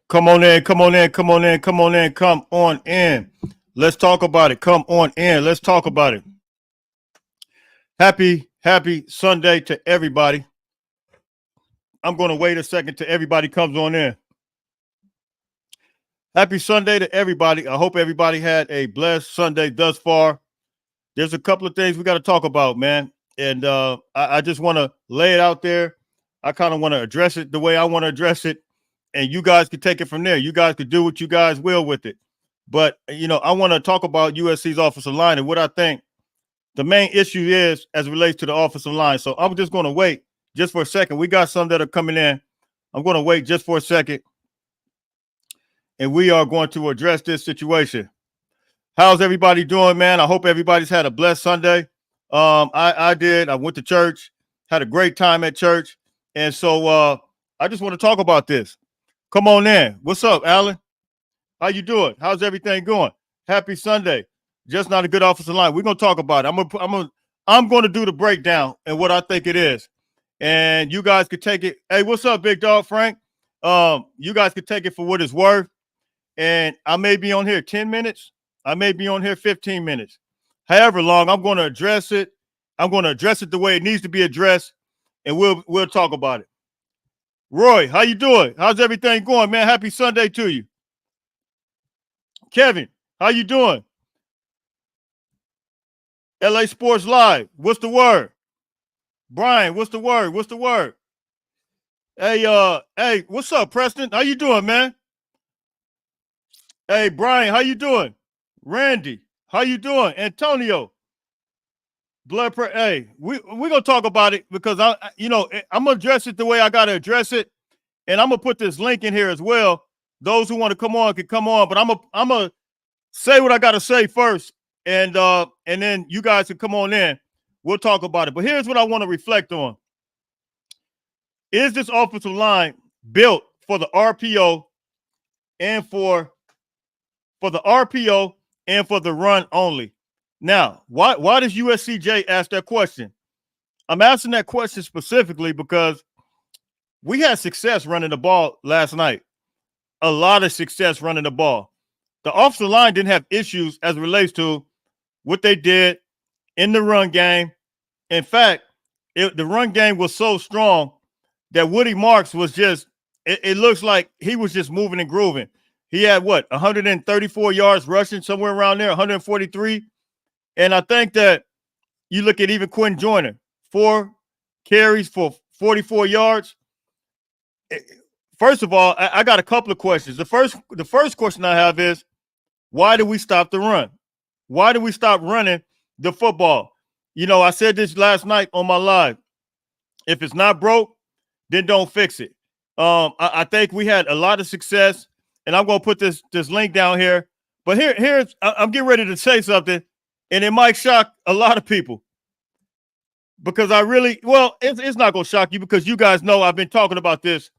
Come on in, come on in, come on in, come on in, come on in. Let's talk about it. Come on in. Let's talk about it. Happy Sunday to everybody. I'm going to wait a second till everybody comes on in. Happy Sunday to everybody. I hope everybody had a blessed Sunday thus far. There's a couple of things we got to talk about, man. And I just want to lay it out there. I kind of want to address it the way I want to address it. And you guys can take it from there. You guys could do what you guys will with it. But, I want to talk about USC's offensive line and what I think the main issue is as it relates to the offensive line. So I'm just going to wait just for a second. We got some that are coming in. I'm going to wait just for a second. And we are going to address this situation. How's everybody doing, man? I hope everybody's had a blessed Sunday. I did. I went to church, had a great time at church. And so I just want to talk about this. Come on in. What's up, Alan? How you doing? How's everything going? Happy Sunday. Just not a good offensive line. We're gonna talk about it. I'm gonna do the breakdown and what I think it is, and you guys could take it. Hey, what's up, big dog Frank? You guys could take it for what it's worth, and I may be on here 10 minutes. I may be on here 15 minutes. However long, I'm going to address it. I'm going to address it the way it needs to be addressed, and we'll talk about it. Roy, how you doing? How's everything going, man? Happy Sunday to you. Kevin, how you doing? LA Sports Live, what's the word? Brian, what's the word? What's the word? Hey, what's up, Preston? How you doing, man? Hey, Brian, how you doing? Randy, how you doing? Antonio, hey, we're gonna talk about it because I'm gonna address it the way I gotta address it, and I'm gonna put this link in here as well. Those who want to come on can come on, but I'm gonna say what I gotta say first, and then you guys can come on in. We'll talk about it. But here's what I want to reflect on: is this offensive line built for the RPO and for the RPO and for the run only? Now, why does USCJ ask that question? I'm asking that question specifically because we had success running the ball last night. A lot of success running the ball. The offensive line didn't have issues as it relates to what they did in the run game. In fact, the run game was so strong that Woody Marks was just, it looks like he was just moving and grooving. He had 134 yards rushing, somewhere around there, 143. And I think that you look at even Quinn Joyner, 4 carries for 44 yards. First of all, I got a couple of questions. The first question I have is, why do we stop the run? Why do we stop running the football? I said this last night on my live. If it's not broke, then don't fix it. I think we had a lot of success, and I'm going to put this link down here. But I'm getting ready to say something, and it might shock a lot of people because it's not going to shock you because you guys know I've been talking about this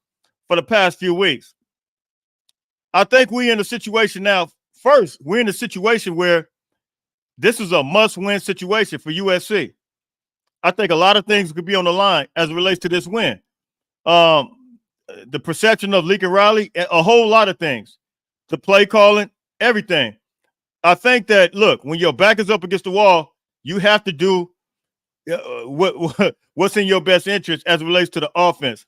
for the past few weeks. I think we're in a situation now. First, we're in a situation where this is a must-win situation for USC. I think a lot of things could be on the line as it relates to this win. The perception of Lincoln Riley, a whole lot of things. The play calling, everything. I think that, look, when your back is up against the wall, you have to do what's in your best interest as it relates to the offense.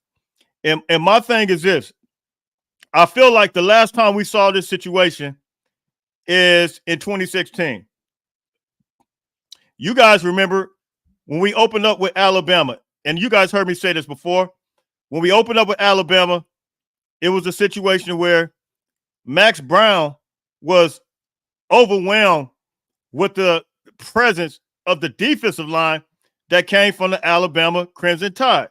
And my thing is this. I feel like the last time we saw this situation is in 2016. You guys remember when we opened up with Alabama, and you guys heard me say this before. When we opened up with Alabama, it was a situation where Max Brown was overwhelmed with the presence of the defensive line that came from the Alabama Crimson Tide.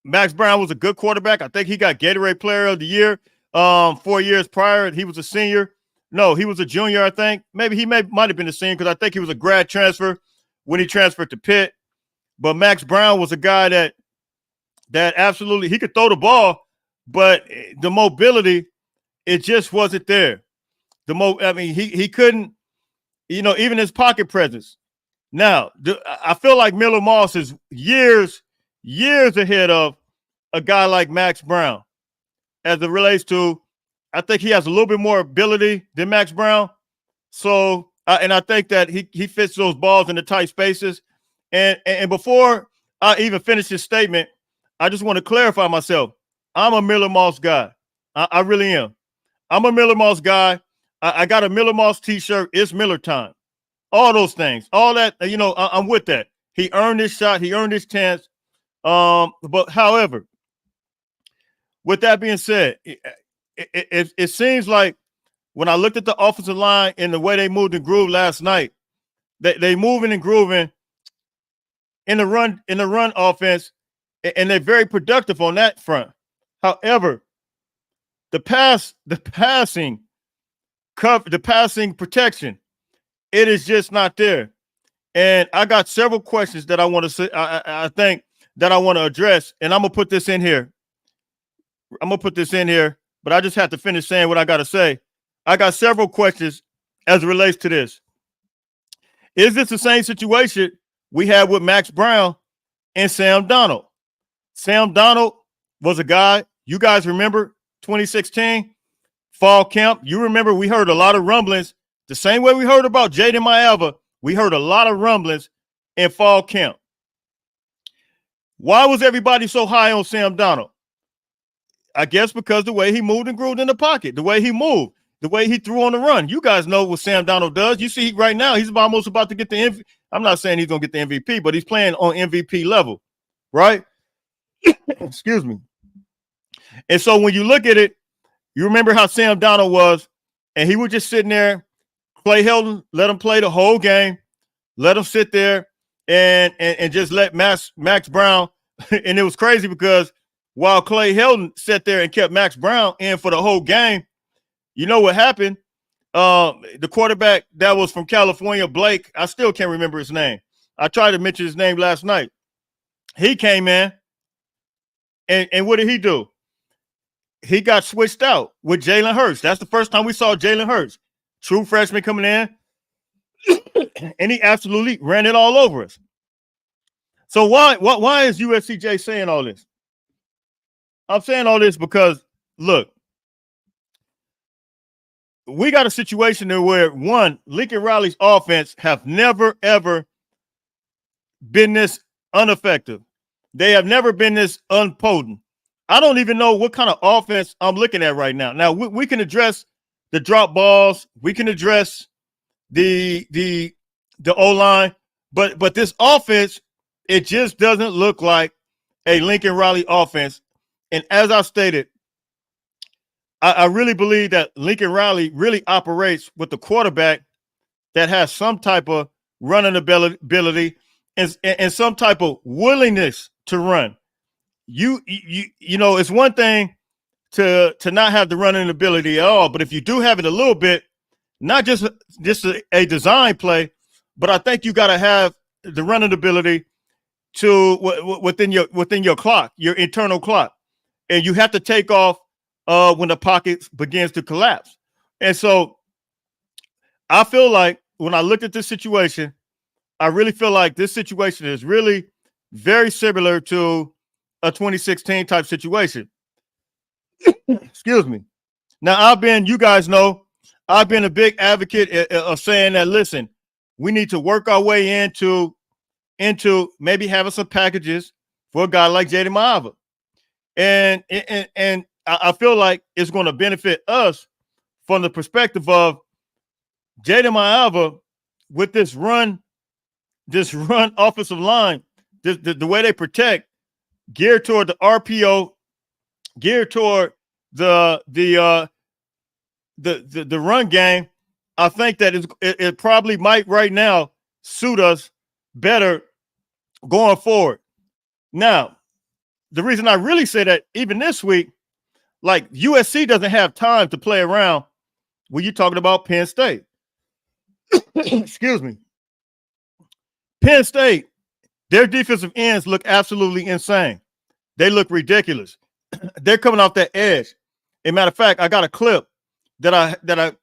Max Brown was a good quarterback. I think he got Gatorade Player of the Year 4 years prior. He was a senior. No, he was a junior, I think. Maybe he might have been a senior because I think he was a grad transfer when he transferred to Pitt. But Max Brown was a guy that absolutely, he could throw the ball, but the mobility, it just wasn't there. He couldn't, even his pocket presence. Now, I feel like Miller Moss is years ahead of a guy like Max Brown. as it relates to, I think he has a little bit more ability than Max Brown. So, and I think that he fits those balls in the tight spaces. And before I even finish this statement, I just want to clarify myself. I'm a Miller Moss guy. I really am. I'm a Miller Moss guy. I got a Miller Moss t-shirt. It's Miller time. All those things. All that, I'm with that. He earned his shot. He earned his chance. But however, with that being said, it seems like when I looked at the offensive line and the way they moved and groove last night, they moving and grooving in the run offense, and they're very productive on that front. However, the passing protection, it is just not there. And I got several questions that I want to say. I think that I want to address, and I'm gonna put this in here. But I just have to finish saying what I got to say. I got several questions as it relates to this. Is this the same situation we had with Max Brown and Sam Darnold? Sam Darnold was a guy, you guys remember 2016 fall camp. You remember we heard a lot of rumblings. The same way we heard about Jaden Maiava, we heard a lot of rumblings in fall camp. Why was everybody so high on Sam Darnold? I guess because the way he moved and grooved in the pocket, the way he moved, the way he threw on the run. You guys know what Sam Darnold does. You see right now, he's almost about to get the MVP. I'm not saying he's going to get the MVP, but he's playing on MVP level, right? Excuse me. And so when you look at it, you remember how Sam Darnold was, and he was just sitting there. Clay Helton let him play the whole game, let him sit there and just let Max Brown. And it was crazy because while Clay Helton sat there and kept Max Brown in for the whole game, you know what happened? The quarterback that was from California, Blake, I still can't remember his name. I tried to mention his name last night. He came in, and what did he do? He got switched out with Jalen Hurts. That's the first time we saw Jalen Hurts, true freshman coming in, and he absolutely ran it all over us. So why is USCJ saying all this? I'm saying all this because, look, we got a situation there where, one, Lincoln Riley's offense have never, ever been this ineffective. They have never been this unpotent. I don't even know what kind of offense I'm looking at right now. Now, we can address the drop balls. We can address the O-line. But this offense, it just doesn't look like a Lincoln Riley offense. And as I stated, I really believe that Lincoln Riley really operates with the quarterback that has some type of running ability and some type of willingness to run. You know, it's one thing to not have the running ability at all, but if you do have it a little bit, not just a design play, but I think you got to have the running ability to within your clock, your internal clock, and you have to take off when the pocket begins to collapse. And so I feel like when I looked at this situation, I really feel like this situation is really very similar to a 2016 type situation. Excuse me. Now, you guys know, I've been a big advocate of saying that, listen, we need to work our way into maybe having some packages for a guy like Jaden Maiava. And I feel like it's going to benefit us from the perspective of Jaden Maiava with this run offensive line, the way they protect, geared toward the RPO, geared toward the run game. I think that it probably might right now suit us better going forward. Now, the reason I really say that, even this week, like USC doesn't have time to play around when you're talking about Penn State. Excuse me. Penn State, their defensive ends look absolutely insane. They look ridiculous. They're coming off that edge. As a matter of fact, I got a clip that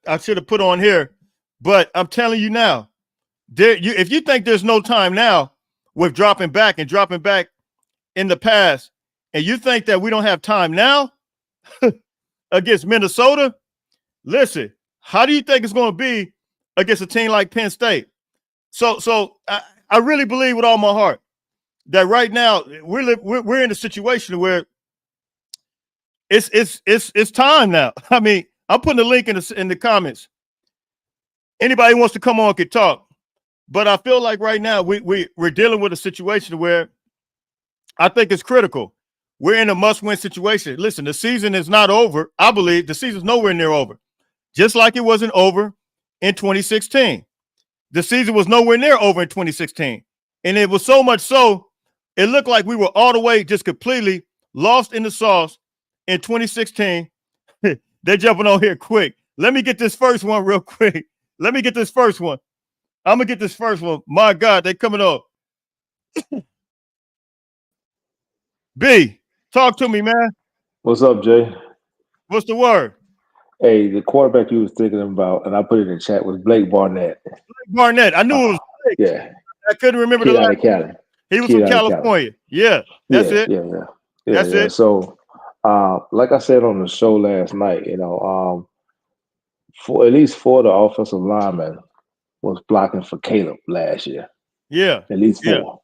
I should have put on here, but I'm telling you now, if you think there's no time now with dropping back in the past, and you think that we don't have time now, against Minnesota. Listen, how do you think it's going to be against a team like Penn State? So I really believe with all my heart that right now we're in a situation where it's time now. I mean, I'm putting a link in the comments. Anybody who wants to come on can talk, but I feel like right now we're dealing with a situation where I think it's critical. We're in a must-win situation. Listen, the season is not over. I believe the season's nowhere near over. Just like it wasn't over in 2016. The season was nowhere near over in 2016. And it was so much so, it looked like we were all the way just completely lost in the sauce in 2016. They're jumping on here quick. Let me get this first one real quick. Let me get this first one. I'm going to get this first one. My God, they coming up. B, talk to me, man. What's up, Jay? What's the word? Hey, the quarterback you was thinking about, and I put it in the chat, was Blake Barnett. Barnett. I knew it was Blake. Yeah, I couldn't remember the kid out last of Cali. He was Kid from out of Cali. California. Yeah, that's Yeah, it. yeah, yeah, yeah, That's yeah. it. So, like I said on the show last night, for at least four of the offensive linemen was blocking for Caleb last year. Yeah, At least yeah, four.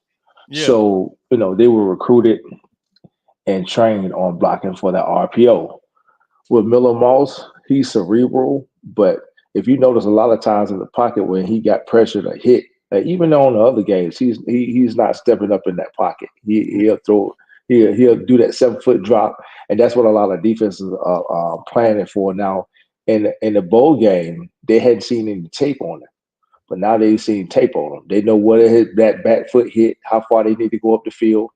yeah, So, they were recruited and trained on blocking for that RPO. With Miller Moss, he's cerebral, but if you notice a lot of times in the pocket when he got pressured or hit, even on the other games, he's not stepping up in that pocket. He'll throw, he'll do that 7 foot drop, and that's what a lot of defenses are planning for now. In the bowl game, they hadn't seen any tape on it, but now they've seen tape on him. They know what that back foot hit, how far they need to go up the field,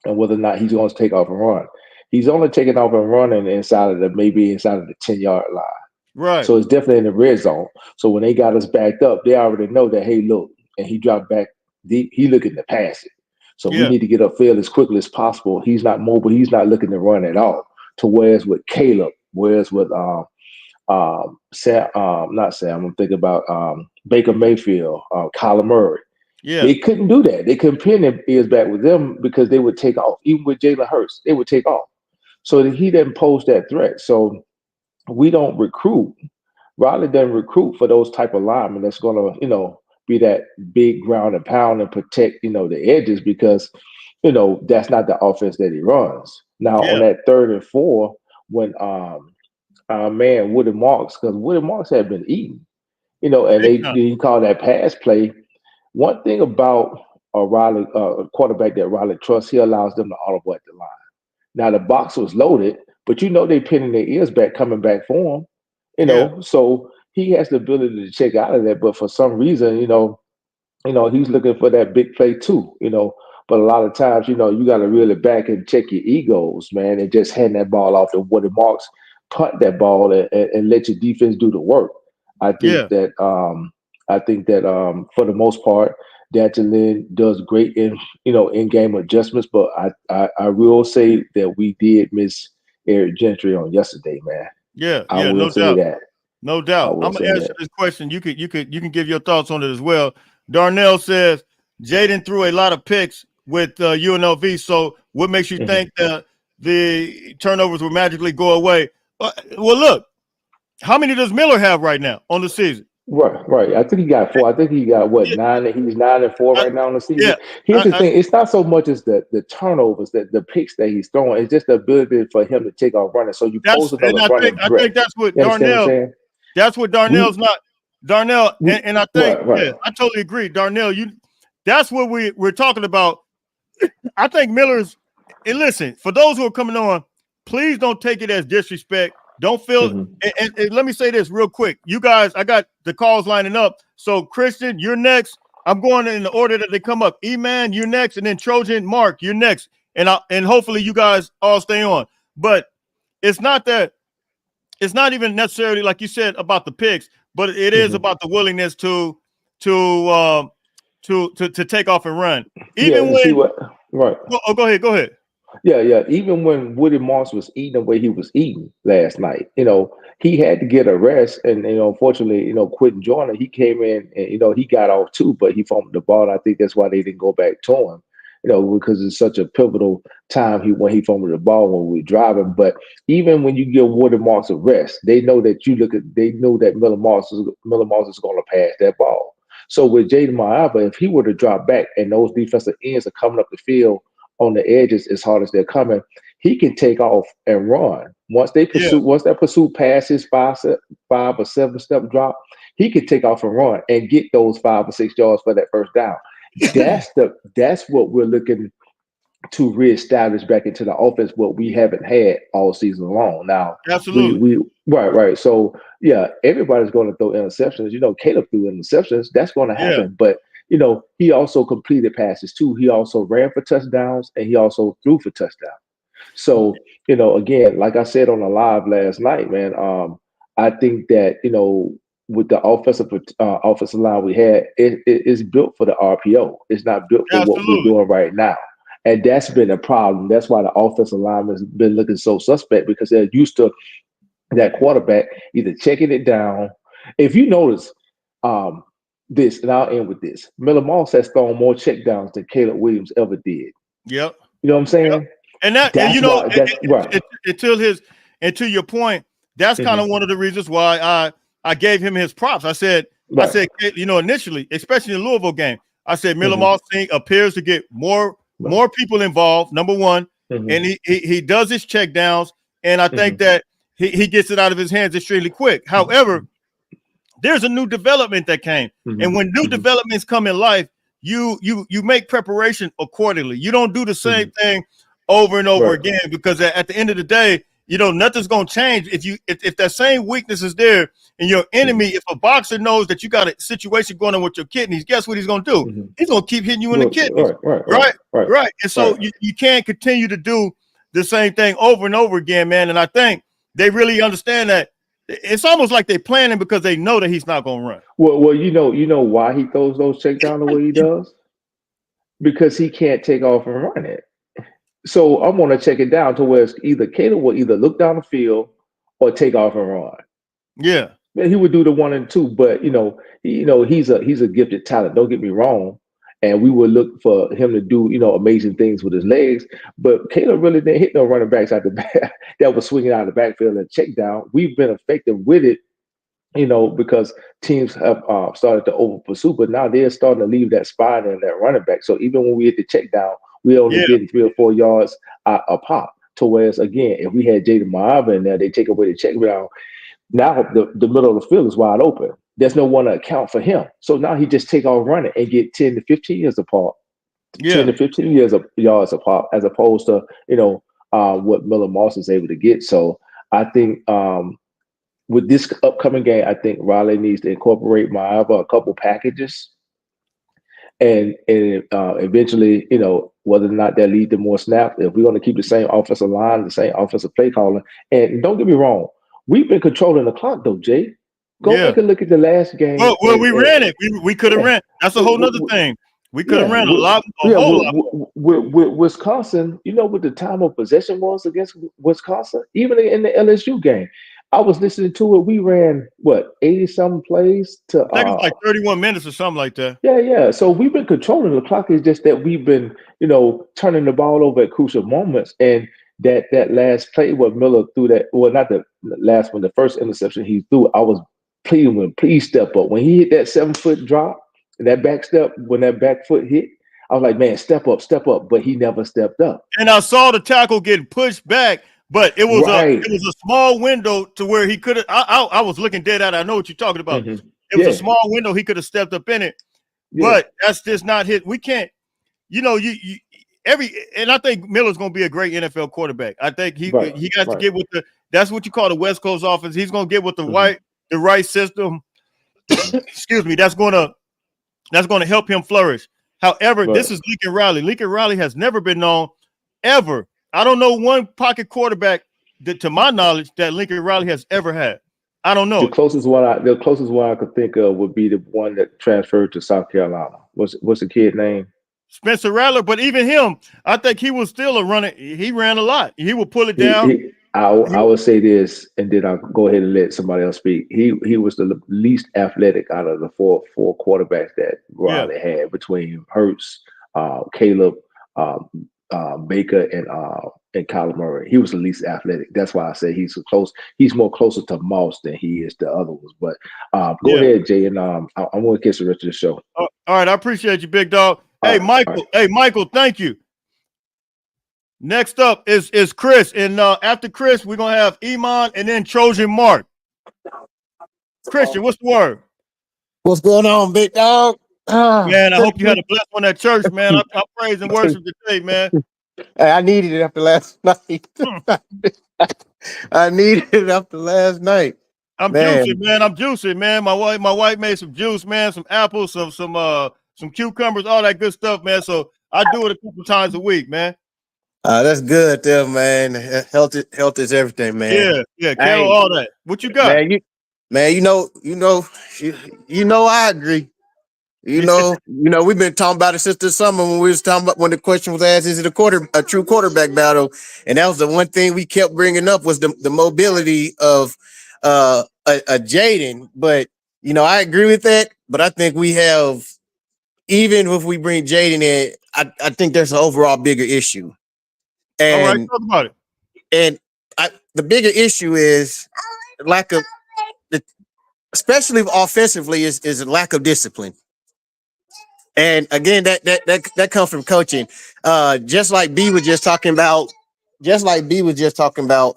and whether or not he's going to take off and run. He's only taking off and running maybe inside of the 10-yard line. right. So it's definitely in the red zone. So when they got us backed up, they already know that, hey, look, and he dropped back deep, he looking to pass it. So we Yeah, need to get upfield as quickly as possible. He's not mobile. He's not looking to run at all. To whereas with Caleb, whereas with Sam, not Sam, I'm thinking about Baker Mayfield, Kyler Murray. yeah, They couldn't do that. They couldn't pin their ears back with them because they would take off. Even with Jalen Hurts, they would take off. So that he didn't pose that threat. So we don't recruit. Riley doesn't recruit for those type of linemen that's gonna, be that big ground and pound and protect, the edges because, that's not the offense that he runs. Now on yeah. that 3rd and 4, when our man Woody Marks, because Woody Marks had been eaten, and Big time. he called that pass play. One thing about a quarterback that Riley trusts, he allows them to audible at the line. Now the box was loaded, but they pinning their ears back, coming back for him. Yeah, So he has the ability to check out of that. But for some reason, he's looking for that big play too. But a lot of times, you got to really back and check your egos, man, and just hand that ball off to Woody Marks, punt that ball, and let your defense do the work. I think yeah, that for the most part, D'Anton does great in game adjustments. But I will say that we did miss Eric Gentry on yesterday, man. yeah, I yeah. will No say doubt. that. No I doubt. will I'm gonna say answer that. this question. You can give your thoughts on it as well. Darnell says Jaden threw a lot of picks with UNLV. So what makes you Mhm. think the turnovers will magically go away? Well, look, how many does Miller have right now on the season? Right, right. I think he got 4. I think he got what Yeah, 9. He's 9-4 I, right now in the season. yeah, Here's the I, thing: it's not so much as the turnovers, that the picks that he's throwing. It's just the ability for him to take off running. So you pose that's and another running I threat. think that's what You understand what I'm Darnell. saying? That's what We Darnell's not. Darnell, we and I think, right, yeah, right. I totally agree. Darnell, that's what we're talking about. I think Miller's, and listen, for those who are coming on, please don't take it as disrespect. Don't feel, Mhm. and let me say this real quick. You guys, I got the calls lining up. So, Christian, you're next. I'm going in the order that they come up. E-Man, you're next. And then Trojan, Mark, you're next. And hopefully you guys all stay on. But it's not that, it's not even necessarily like you said about the picks, but it is Mhm. about the willingness to um to take off and run. Yeah, Even you see when what? Right. go ahead, go ahead. Yeah, yeah. Even when Woody Moss was eating the way he was eating last night, he had to get a rest. And unfortunately, Quentin Joyner, he came in and he got off too, but he fumbled the ball. And I think that's why they didn't go back to him. because it's such a pivotal time when he fumbled the ball when we were driving. But even when you give Woody Moss a rest, they know that they know that Miller Moss is going to pass that ball. So with Jaden Maaba, if he were to drop back and those defensive ends are coming up the field on the edges as hard as they're coming, he can take off and run. Once that pursuit passes 5 or 7 step drop, he can take off and run and get those 5 or 6 yards for that first down. That's what we're looking to reestablish back into the offense, what we haven't had all season long. Now, absolutely, right. So yeah, everybody's going to throw interceptions. Caleb threw interceptions. That's going to happen. But he also completed passes too. He also ran for touchdowns and he also threw for touchdowns. So again, like I said on the live last night, man, I think that with the offensive line we had, it is built for the RPO. It's not built for what we're doing right now. And that's been a problem. That's why the offensive lineman has been looking so suspect, because they're used to that quarterback either checking it down. If you notice this, and I'll end with this, Miller Moss has thrown more checkdowns than Caleb Williams ever did. Yep. You know what I'm saying? Yep. And to your point, that's kind of one of the reasons why I gave him his props. I said, initially, especially in the Louisville game, I said Miller Moss appears to get more people involved, number one, and he does his check downs, and I think that he gets it out of his hands extremely quick. However, there's a new development that came, and when new developments come in life, you make preparation accordingly. You don't do the same thing over and over again, because at the end of the day, nothing's going to change if that same weakness is there. And your enemy, if a boxer knows that you got a situation going on with your kidneys, guess what he's going to do? He's going to keep hitting you in the kidneys. Right. And so you can't continue to do the same thing over and over again, man. And I think they really understand that. It's almost like they're planning because they know that he's not going to run. Well, you know why he throws those check down the way he does? Because he can't take off and run it. So I'm going to check it down to where it's either Caleb will either look down the field or take off and run. Yeah. He would do the 1 and 2, but he's a gifted talent. Don't get me wrong, and we would look for him to do amazing things with his legs. But Caleb really didn't hit no running backs out the back that was swinging out of the backfield and check down. We've been effective with it, because teams have started to over pursue, but now they're starting to leave that spot in that running back. So even when we hit the check down, we only getting 3 or 4 yards a pop. To whereas again, if we had Jaden Maaba in there, they take away the check down. Now the middle of the field is wide open. There's no one to account for him. So now he just take off running and get 10 to 15 years apart. 10 to 15 yards apart, as opposed to, what Miller Moss is able to get. So I think with this upcoming game, I think Riley needs to incorporate Maaba a couple packages. And eventually, whether or not that lead to more snaps, if we're going to keep the same offensive line, the same offensive play calling. And don't get me wrong, we've been controlling the clock, though, Jay. Go back and look at the last game. Well, we ran it. We could have ran. That's a whole nother thing. We could have ran a whole lot. With Wisconsin, what the time of possession was against Wisconsin? Even in the LSU game, I was listening to it. We ran, 80-something plays to I think it was like 31 minutes or something like that. Yeah. So we've been controlling the clock. It's just that we've been, turning the ball over at crucial moments. And that last play where Miller threw that, well, not the last one, the first interception he threw, I was pleading with him, please step up. When he hit that 7-foot drop and that back step, when that back foot hit, I was like, man, step up. But he never stepped up. And I saw the tackle getting pushed back, but it was a small window to where he could have. I was looking dead at it. I know what you're talking about. It was a small window. He could have stepped up in it, but that's just not his. We can't. And I think Miller's going to be a great NFL quarterback. I think he got to get with that's what you call the West Coast offense. He's going to get with the right system. Excuse me. That's going to help him flourish. However, this is Lincoln Riley. Lincoln Riley has never been known ever. I don't know one pocket quarterback that, to my knowledge, that Lincoln Riley has ever had. I don't know. The closest one I could think of would be the one that transferred to South Carolina. What's the kid name? Spencer Rattler. But even him, I think he was still a runner. He ran a lot. He would pull it down. I would say this, and then I'll go ahead and let somebody else speak. He was the least athletic out of the four quarterbacks that Riley had, between Hurts, Caleb, Baker and Kyler Murray. He was the least athletic. That's why I say he's so close. He's more closer to Moss than he is to other ones. But go ahead, Jay, and I'm going to catch the rest of the show. All right, I appreciate you, big dog. Hey, Michael. Right. Hey, Michael. Thank you. Next up is Chris, and after Chris, we're gonna have Iman and then Trojan Mark. Christian, what's the word? What's going on, big dog? Man, I hope you had a blessed one at church, man. I praise and worship today, man. Hey, I needed it after last night. I needed it after last night. I'm juicing, man. My wife made some juice, man. Some apples, some cucumbers, all that good stuff, man. So I do it a couple times a week, man. That's good there, man. Health is everything, man. Yeah, Carol, all that. What you got? You know, I agree. You know, we've been talking about it since the summer when we was talking about when the question was asked, is it a true quarterback battle? And that was the one thing we kept bringing up was the mobility of a Jaden. But, I agree with that. But I think we have, even if we bring Jaden in, I think there's an overall bigger issue. And, all right, talk about it. And the bigger issue is lack of, especially offensively, is a lack of discipline. And again, that comes from coaching. Just like B was just talking about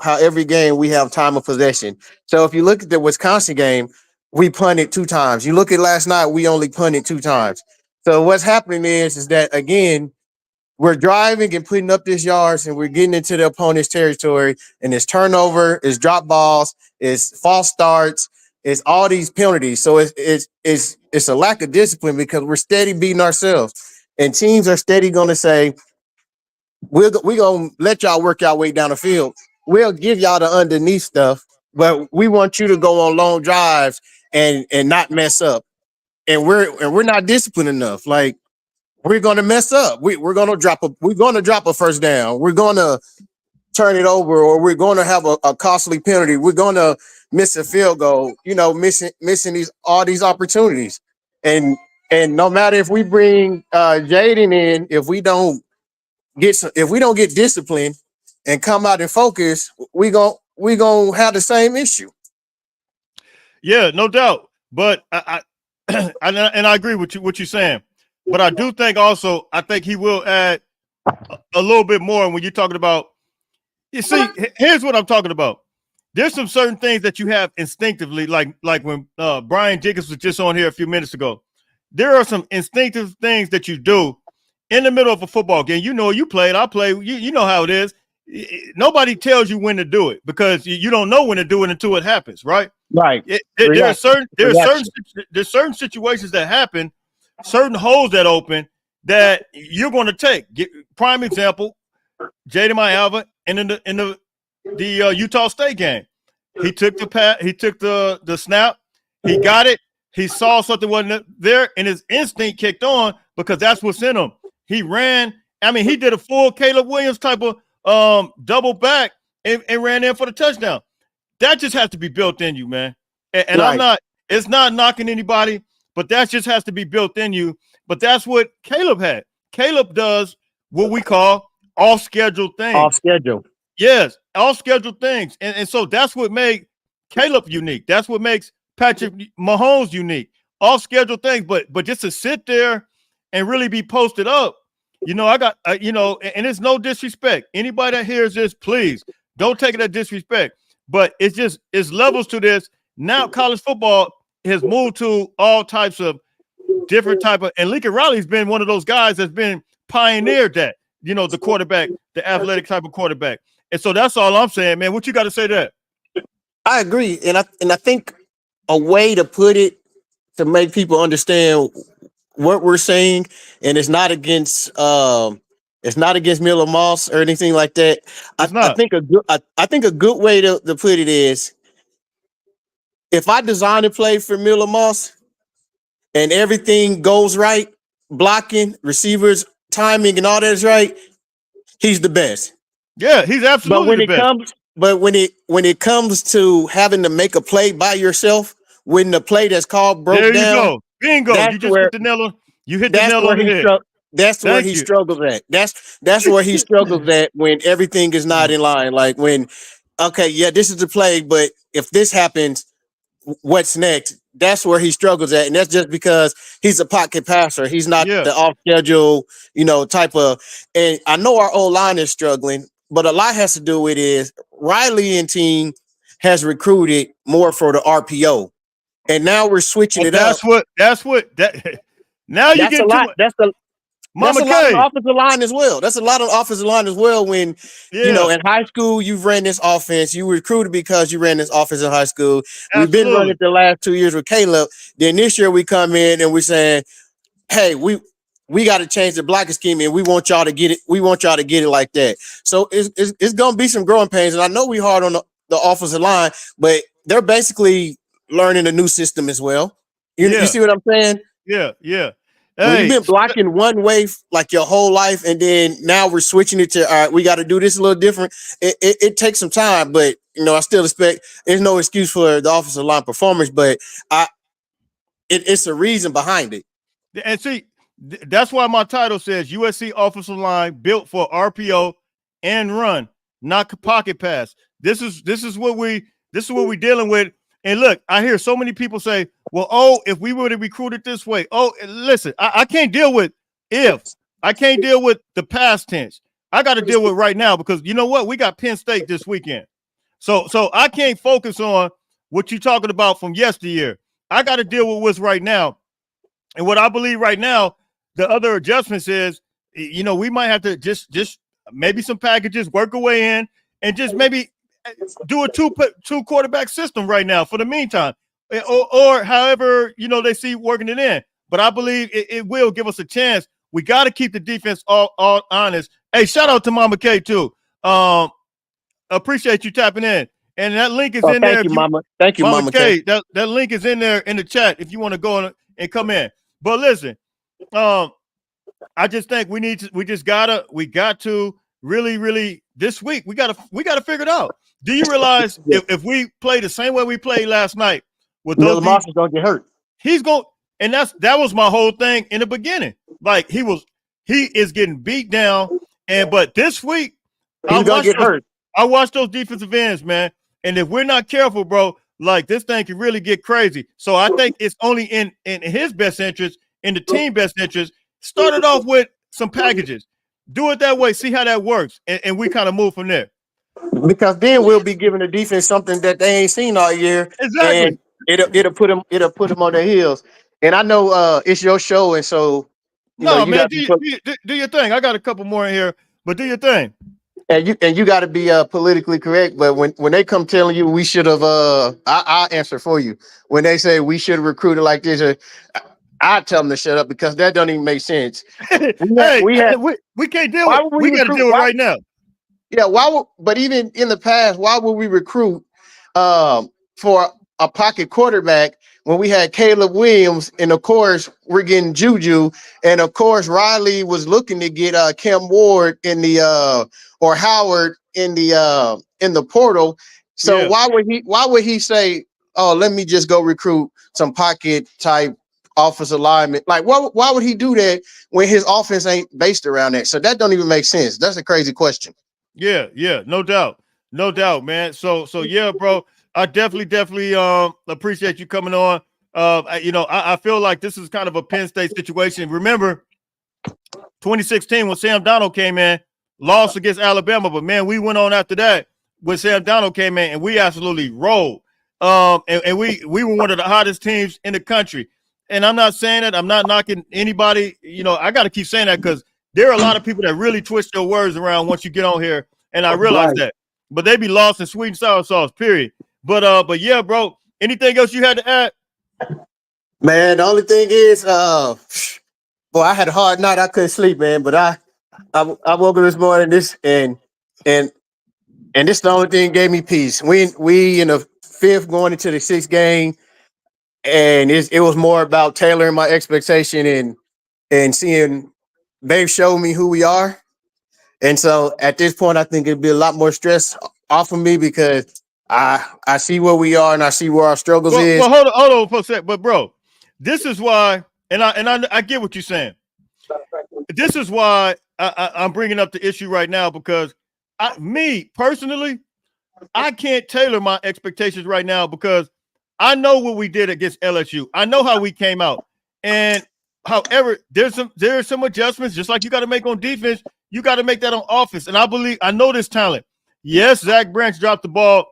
how every game we have time of possession. So if you look at the Wisconsin game, we punted 2 times. You look at last night, we only punted 2 times. So what's happening is that again, we're driving and putting up this yards, and we're getting into the opponent's territory, and it's turnover, it's drop balls, it's false starts, it's all these penalties. So it's a lack of discipline because we're steady beating ourselves, and teams are steady going to say, we're going to let y'all work your way down the field. We'll give y'all the underneath stuff, but we want you to go on long drives and not mess up. And we're not disciplined enough. Like, we're going to mess up. We're going to drop a first down. We're going to turn it over, or we're going to have a costly penalty. We're going to miss a field goal, missing all these opportunities. And no matter if we bring Jaden in, if we don't get disciplined and come out and focus, we gonna have the same issue. Yeah, no doubt. But I agree with you what you're saying. But I do think also, I think he will add a little bit more when you're talking about, you see, here's what I'm talking about. There's some certain things that you have instinctively, like when Brian Jenkins was just on here a few minutes ago. There are some instinctive things that you do in the middle of a football game. You played, I play, you know how it is. Nobody tells you when to do it because you don't know when to do it until it happens, right? Right. There's certain situations that happen, certain holes that open that you're going to take. Prime example, Jaden Mayava in the Utah State game. He took the snap, he got it, he saw something wasn't there, and his instinct kicked on because that's what's in him. He ran. I mean, he did a full Caleb Williams type of double back and ran in for the touchdown. That just has to be built in you, man. And right. It's not knocking anybody, but that just has to be built in you. But that's what Caleb had. Caleb does what we call off-schedule things. Off-schedule. Yes, off-schedule things. And so that's what made Caleb unique. That's what makes Patrick Mahomes unique. Off-schedule things. But just to sit there and really be posted up, I got, and it's no disrespect. Anybody that hears this, please don't take it as disrespect. But it's levels to this. Now college football has moved to all types of different type of, and Lincoln Riley's been one of those guys that's been pioneered that, the quarterback, the athletic type of quarterback. And so that's all I'm saying, man. What you got to say to that? I agree. And I think a way to put it to make people understand what we're saying, and it's not against Miller Moss or anything like that. I think a good way to put it is, if I design a play for Miller Moss and everything goes right, blocking, receivers, timing, and all that is right, he's the best. Yeah, he's absolutely the best. But when it comes to having to make a play by yourself, when the play that's called broke down, go. Bingo. You just hit the nail on the head. That's where Thank he you. struggles at. That's where he struggles at when everything is not in line. Like when, okay, yeah, this is the play, but if this happens, what's next? That's where he struggles at, and that's just because he's a pocket passer. He's not Yeah. the off schedule, type of. And I know our old line is struggling, but a lot has to do with is Riley and team has recruited more for the RPO, and now we're switching But it up. Now you That's a get lot. to That's Mama a lot on the K. offensive line as well. That's a lot on the offensive line as well. When Yeah, in high school you've ran this offense, you recruited because you ran this offense in high school. We've been running absolutely. it the last 2 years with Caleb. Then this year we come in and we're saying, "Hey, we got to change the blocking scheme, and we want y'all to get it. We want y'all to get it like that." So it's gonna be some growing pains, and I know we hard on the offensive line, but they're basically learning a new system as well. You Yeah, see what I'm saying? yeah. When you've Hey, been blocking one way like your whole life, and then now we're switching it to, all right, we got to do this a little different. It takes some time, but I still expect there's no excuse for the offensive line performance, but it's a reason behind it. and see, that's why my title says USC offensive line built for RPO and run, not pocket pass. This is what we're dealing with. And look, I hear so many people say, "Well, if we would have recruited this way." Oh, listen, I can't deal with if. I can't deal with the past tense. I got to deal with right now because you know what? We got Penn State this weekend. So I can't focus on what you're talking about from yesteryear. I got to deal with what's right now. And what I believe right now, the other adjustments is, we might have to just maybe some packages, work our way in, and just maybe do a two quarterback system right now for the meantime, or however they see working it in. But I believe it will give us a chance. We got to keep the defense all honest. Hey, shout out to Mama K too. Appreciate you tapping in, and that link is Oh, in thank there. you, Mama. Thank you, Mama Mama K. K, that link is in there in the chat if you want to go and come in. But listen, I just think we got to really this week we gotta figure it out. Do you realize if we play the same way we played last night with those Miller Moss is gonna get hurt. he's going, and that was my whole thing in the beginning. Like he is getting beat down, but this week He's gonna get hurt. I watched those defensive ends, man. And if we're not careful, bro, like this thing can really get crazy. So I think it's only in his best interest, in the team best interest. Start it off with some packages. Do it that way. See how that works, and we kind of move from there. Because then we'll be giving the defense something that they ain't seen all year, Exactly. and it'll put them on their heels. And I know it's your show, and so No, you man, got do your thing. I got a couple more in here, but do your thing. and you got to be politically correct. But when they come telling you we should have, I'll answer for you. When they say we should have recruited like this, I tell them to shut up because that don't even make sense. We can't deal with. We got to deal with right now. Yeah, but even in the past, why would we recruit for a pocket quarterback when we had Caleb Williams, and of course we're getting Juju, and of course Riley was looking to get Cam Ward in the or Howard in the portal. So why would he say, "Oh, let me just go recruit some pocket type offensive lineman"? Like, why would he do that when his offense ain't based around that? So that don't even make sense. That's a crazy question. Yeah, no doubt, man. So yeah, bro. I definitely appreciate you coming on. I feel like this is kind of a Penn State situation. Remember, 2016 when Sam Darnold came in, lost against Alabama, but man, we went on after that when Sam Darnold came in, and we absolutely rolled. And we were one of the hottest teams in the country. And I'm not saying that. I'm not knocking anybody. I got to keep saying that because there are a lot of people that really twist their words around once you get on here, and I realize that. But they be lost in sweet and sour sauce, period. But yeah, bro. Anything else you had to add? Man, the only thing is, boy, I had a hard night. I couldn't sleep, man. But I woke up this morning, and this the only thing gave me peace. We in the fifth going into the sixth game, and it was more about tailoring my expectation and seeing they've showed me who we are. And so at this point, I think it'd be a lot more stress off of me because I see where we are and I see where our struggles is. Well, hold on for a sec. But bro, this is why, and I get what you're saying. this is why I'm bringing up the issue right now because me personally, I can't tailor my expectations right now because I know what we did against LSU. I know how we came out. And however, there are some adjustments, just like you got to make on defense, you got to make that on offense. And I know this talent. Yes, Zach Branch dropped the ball,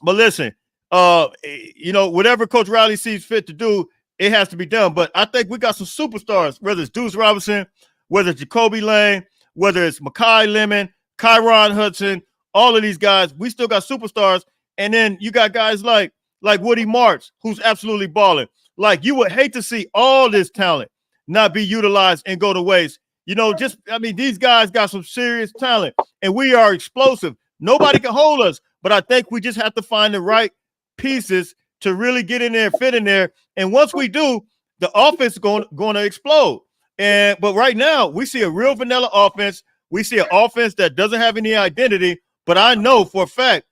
but listen, whatever Coach Riley sees fit to do, it has to be done. But I think we got some superstars, whether it's Deuce Robinson, whether it's Jacoby Lane, whether it's Makai Lemon, Kyron Hudson, all of these guys, we still got superstars. And then you got guys like Woody Marks, who's absolutely balling. Like, you would hate to see all this talent not be utilized and go to waste. These guys got some serious talent, and we are explosive. Nobody can hold us, but I think we just have to find the right pieces to really get in there, fit in there. And once we do, the offense is going to explode. But right now, we see a real vanilla offense. We see an offense that doesn't have any identity. But I know for a fact,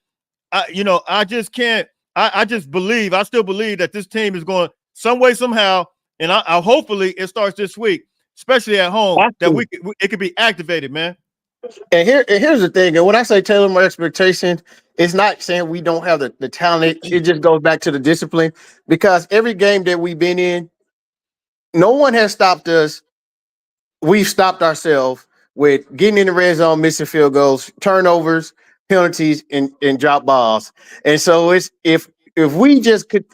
I just can't. I still believe that this team is going some way, somehow. And I hopefully it starts this week, especially at home, that it could be activated, man. And here's the thing. And when I say tailor my expectations, it's not saying we don't have the talent. It just goes back to the discipline, because every game that we've been in, no one has stopped us. We've stopped ourselves with getting in the red zone, missing field goals, turnovers, penalties, and drop balls. And so it's if we just could,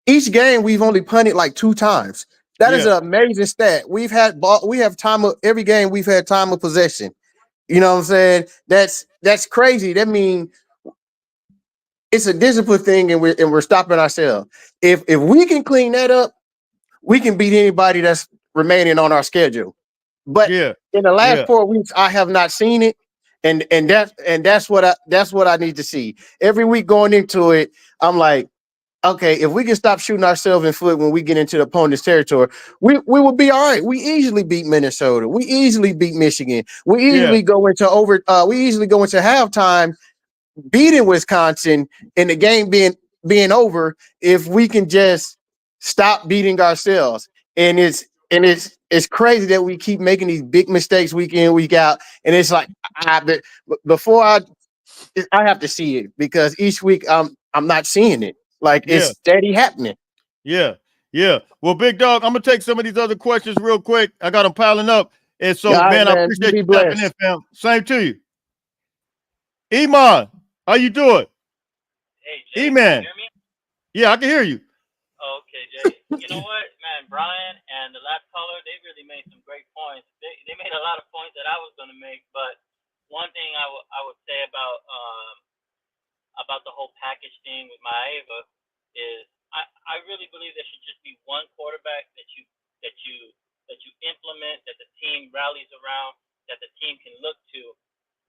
each game we've only punted like 2 times. That is an amazing stat. We have time of every game we've had time of possession. You know what I'm saying? That's crazy. That means it's a discipline thing, and we're stopping ourselves. If we can clean that up, we can beat anybody that's remaining on our schedule. But in the last 4 weeks, I have not seen it, and that's what I need to see. Every week going into it, I'm like, okay, if we can stop shooting ourselves in foot when we get into the opponent's territory, we will be all right. We easily beat Minnesota. We easily beat Michigan. We easily go into halftime beating Wisconsin, and the game being over if we can just stop beating ourselves. And it's crazy that we keep making these big mistakes week in, week out. And it's like before I have to see it, because each week I'm not seeing it. Like, it's steady happening. Yeah. Well, Big Dog, I'm gonna take some of these other questions real quick. I got them piling up, and so man, I appreciate you tapping in, fam. Same to you. Iman, how you doing? Hey, Jay, Iman. can you hear me? Yeah, I can hear you. Oh, okay, Jay. You know what, man? Brian and the last caller, they really made some great points. They made a lot of points that I was gonna make, but one thing I would say about the whole package thing with Maeva is I really believe there should just be one quarterback that you implement, that the team rallies around, that the team can look to,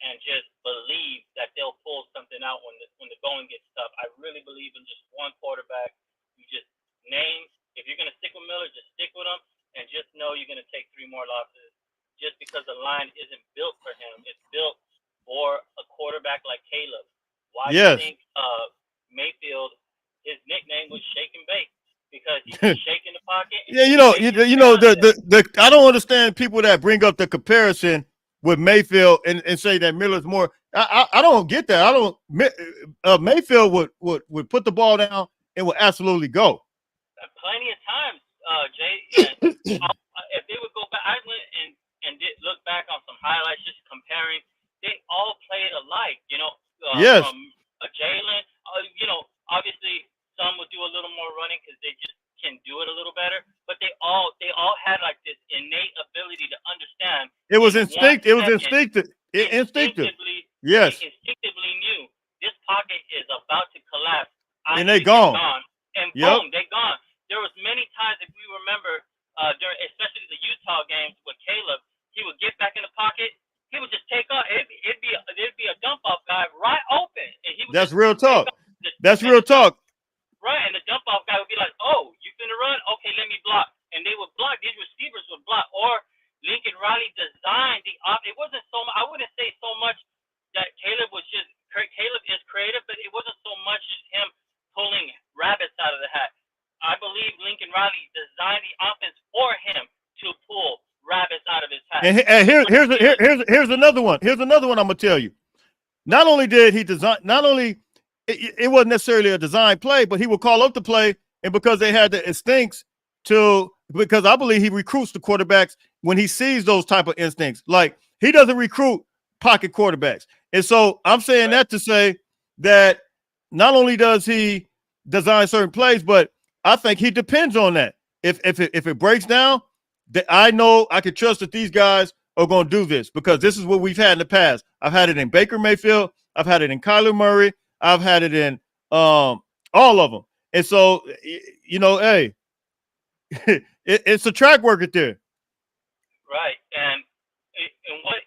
and just believe that they'll pull something out when the going gets tough. I really believe in just one quarterback. You just name, if you're gonna stick with Miller, just stick with him, and just know you're gonna take 3 more losses. Just because the line isn't built for him, it's built for a quarterback like Caleb. Why do you think Mayfield, his nickname was Shake and Bake? Because he's shaking the pocket. I don't understand people that bring up the comparison with Mayfield and say that Miller's more. I don't get that. I don't. Mayfield would put the ball down and would absolutely go. Plenty of times, Jay. If they would go back, I went and did look back on some highlights, just comparing. They all played alike, from Jalen. Obviously some would do a little more running because they just can do it a little better. But they all had like this innate ability to understand. It was instinct. It was instinctive. Instinctively, yes. They instinctively knew this pocket is about to collapse. And they gone. And boom, they gone. There was many times, if we remember, during especially the Utah games with Caleb, he would get back in the pocket. He would just take off. It'd be a dump off guy right open, and he would. That's real talk. That's real talk. Right, and the dump off guy would be like, "Oh, you finna run? Okay, let me block." And they would block. These receivers would block. Or Lincoln Riley designed the op. It wasn't so. I wouldn't say so much that Caleb is creative, but it wasn't so much as him pulling rabbits out of the hat. I believe Lincoln Riley designed the offense for him to pull rabbits And here's another one. Here's another one I'm gonna tell you. Not only did he design, not only it wasn't necessarily a design play, but he would call up the play, and because they had the instincts because I believe he recruits the quarterbacks when he sees those type of instincts. Like he doesn't recruit pocket quarterbacks, and so I'm saying that to say that not only does he design certain plays, but I think he depends on that. If it breaks down, that I know I can trust that these guys are going to do this because this is what we've had in the past. I've had it in Baker Mayfield. I've had it in Kyler Murray. I've had it in all of them. And so, hey, it's a track record there. Right. And what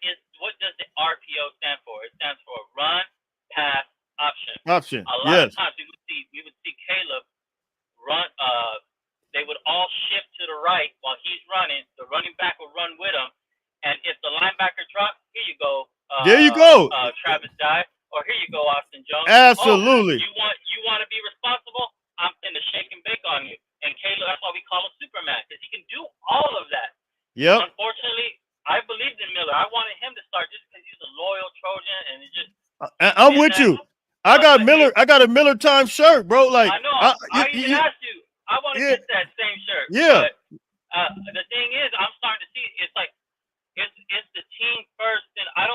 does the RPO stand for? It stands for run, pass, option. A lot of times we would see Caleb run. They would all shift to the right while he's running. The running back will run with him, and if the linebacker drops, here you go. There you go. Travis Dye, or here you go, Austin Jones. Absolutely. Oh, you want to be responsible? I'm finna shake and bake on you. And Caleb, that's why we call him Superman, because he can do all of that. Yep. Unfortunately, I believed in Miller. I wanted him to start just because he's a loyal Trojan, and it just. I'm with you. I got Miller. I got a Miller time shirt, bro. Like I know. I even asked you. I want to get that same shirt. Yeah. But the thing is, I'm starting to see it's like it's the team first, and I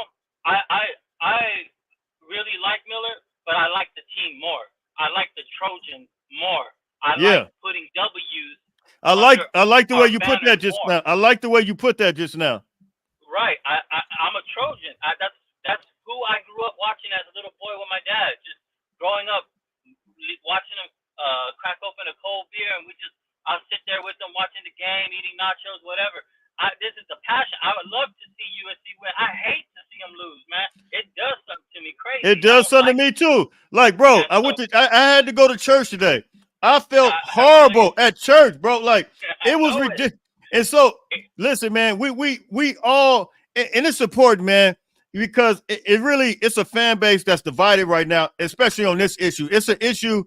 really like Miller, but I like the team more. I like the Trojans more. I like putting W's. I like the way you put that just now. I like the way you put that just now. Right. I'm a Trojan. That's who I grew up watching as a little boy with my dad. Just growing up, watching him crack open a cold beer, and I'll sit there with them watching the game, eating nachos, whatever. This is the passion. I would love to see USC win. I hate to see them lose, man. It does something to me crazy. It does something to me too. Like, bro, I had to go to church today. I felt horrible at church, bro. Like it was ridiculous. And so, listen, man, we all, and it's important, man, because it's a fan base that's divided right now, especially on this issue. It's an issue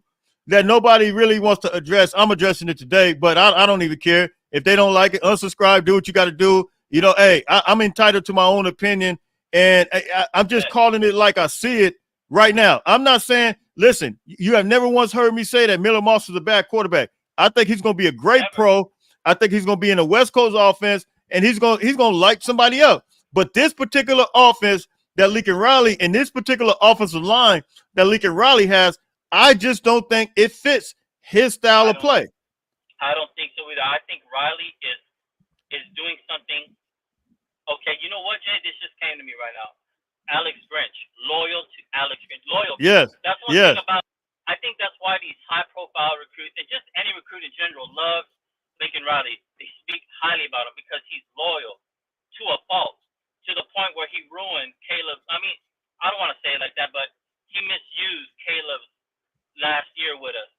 that nobody really wants to address. I'm addressing it today, but I don't even care. If they don't like it, unsubscribe, do what you got to do. Hey, I'm entitled to my own opinion, and I'm just calling it like I see it right now. I'm not saying, listen, you have never once heard me say that Miller Moss is a bad quarterback. I think he's going to be a great pro. I think he's going to be in a West Coast offense, and he's going to light somebody up. But this particular offense that Lincoln Riley and this particular offensive line that Lincoln Riley has, I just don't think it fits his style of play. I don't think so either. I think Riley is doing something. Okay, you know what, Jay? This just came to me right now. Alex Grinch, loyal to Alex Grinch, loyal. Yes. That's one thing about. I think that's why these high-profile recruits and just any recruit in general loves Lincoln Riley. They speak highly about him because he's loyal to a fault, to the point where he ruined Caleb. I mean, I don't want to say it like that, but he misused Caleb's last year with us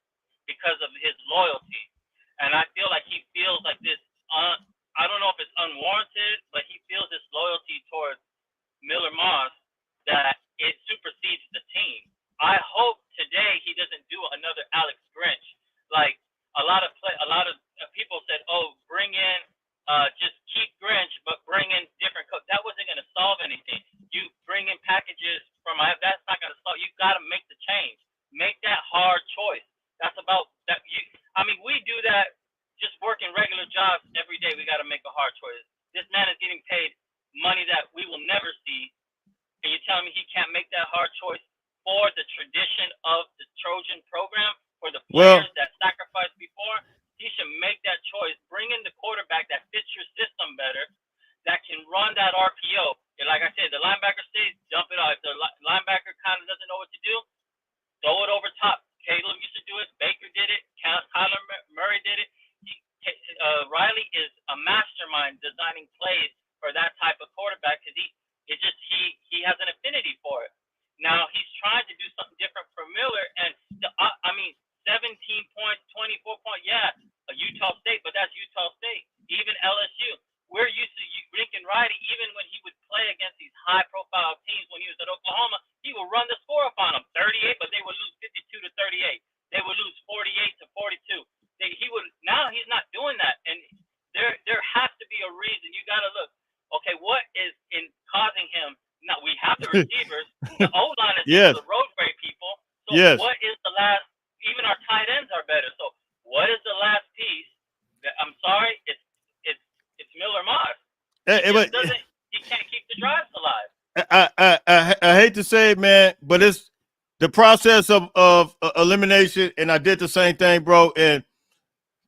because of his loyalty. And I feel like he feels like this, I don't know if it's unwarranted, but he feels this loyalty towards Miller Moss that it supersedes the team. I hope today he doesn't do another Alex Grinch. Like a lot of people said, oh, bring in, just keep Grinch, but bring in different coach. That wasn't going to solve anything. You bring in packages that's not going to solve. You got to make the change. Make that hard choice. That's about that. We do that just working regular jobs every day. We got to make a hard choice. This man is getting paid money that we will never see, and you're telling me he can't make that hard choice for the tradition of the Trojan program, for the players that sacrificed before? He should make that choice. Bring in the quarterback that fits your system better, that can run that RPO. And like I said, the linebacker stays, dump it out. If the linebacker kind of doesn't know what to do, throw it over top. Caleb used to do it. Baker did it. Kyler Murray did it. Riley is a mastermind designing plays for that type of quarterback because he has an affinity for it. Now he's trying to do something different for Miller, and 17 points, 24 points. Yeah, Utah State, but that's Utah State. Even LSU. We're used to Lincoln Riley. Even when he would play against these high-profile teams, when he was at Oklahoma, he would run the score up on them, 38, but they would lose 52-38. They would lose 48-42. Now he's not doing that, and there has to be a reason. You got to look. Okay, what receivers. The O-line is Yes. the road great people. So Yes. what is the last? Even our tight ends are better. So what is the last piece? I'm sorry, it's Miller Moss. He can't keep the drives alive. I hate to say it, man, but it's the process of elimination, and I did the same thing, bro. And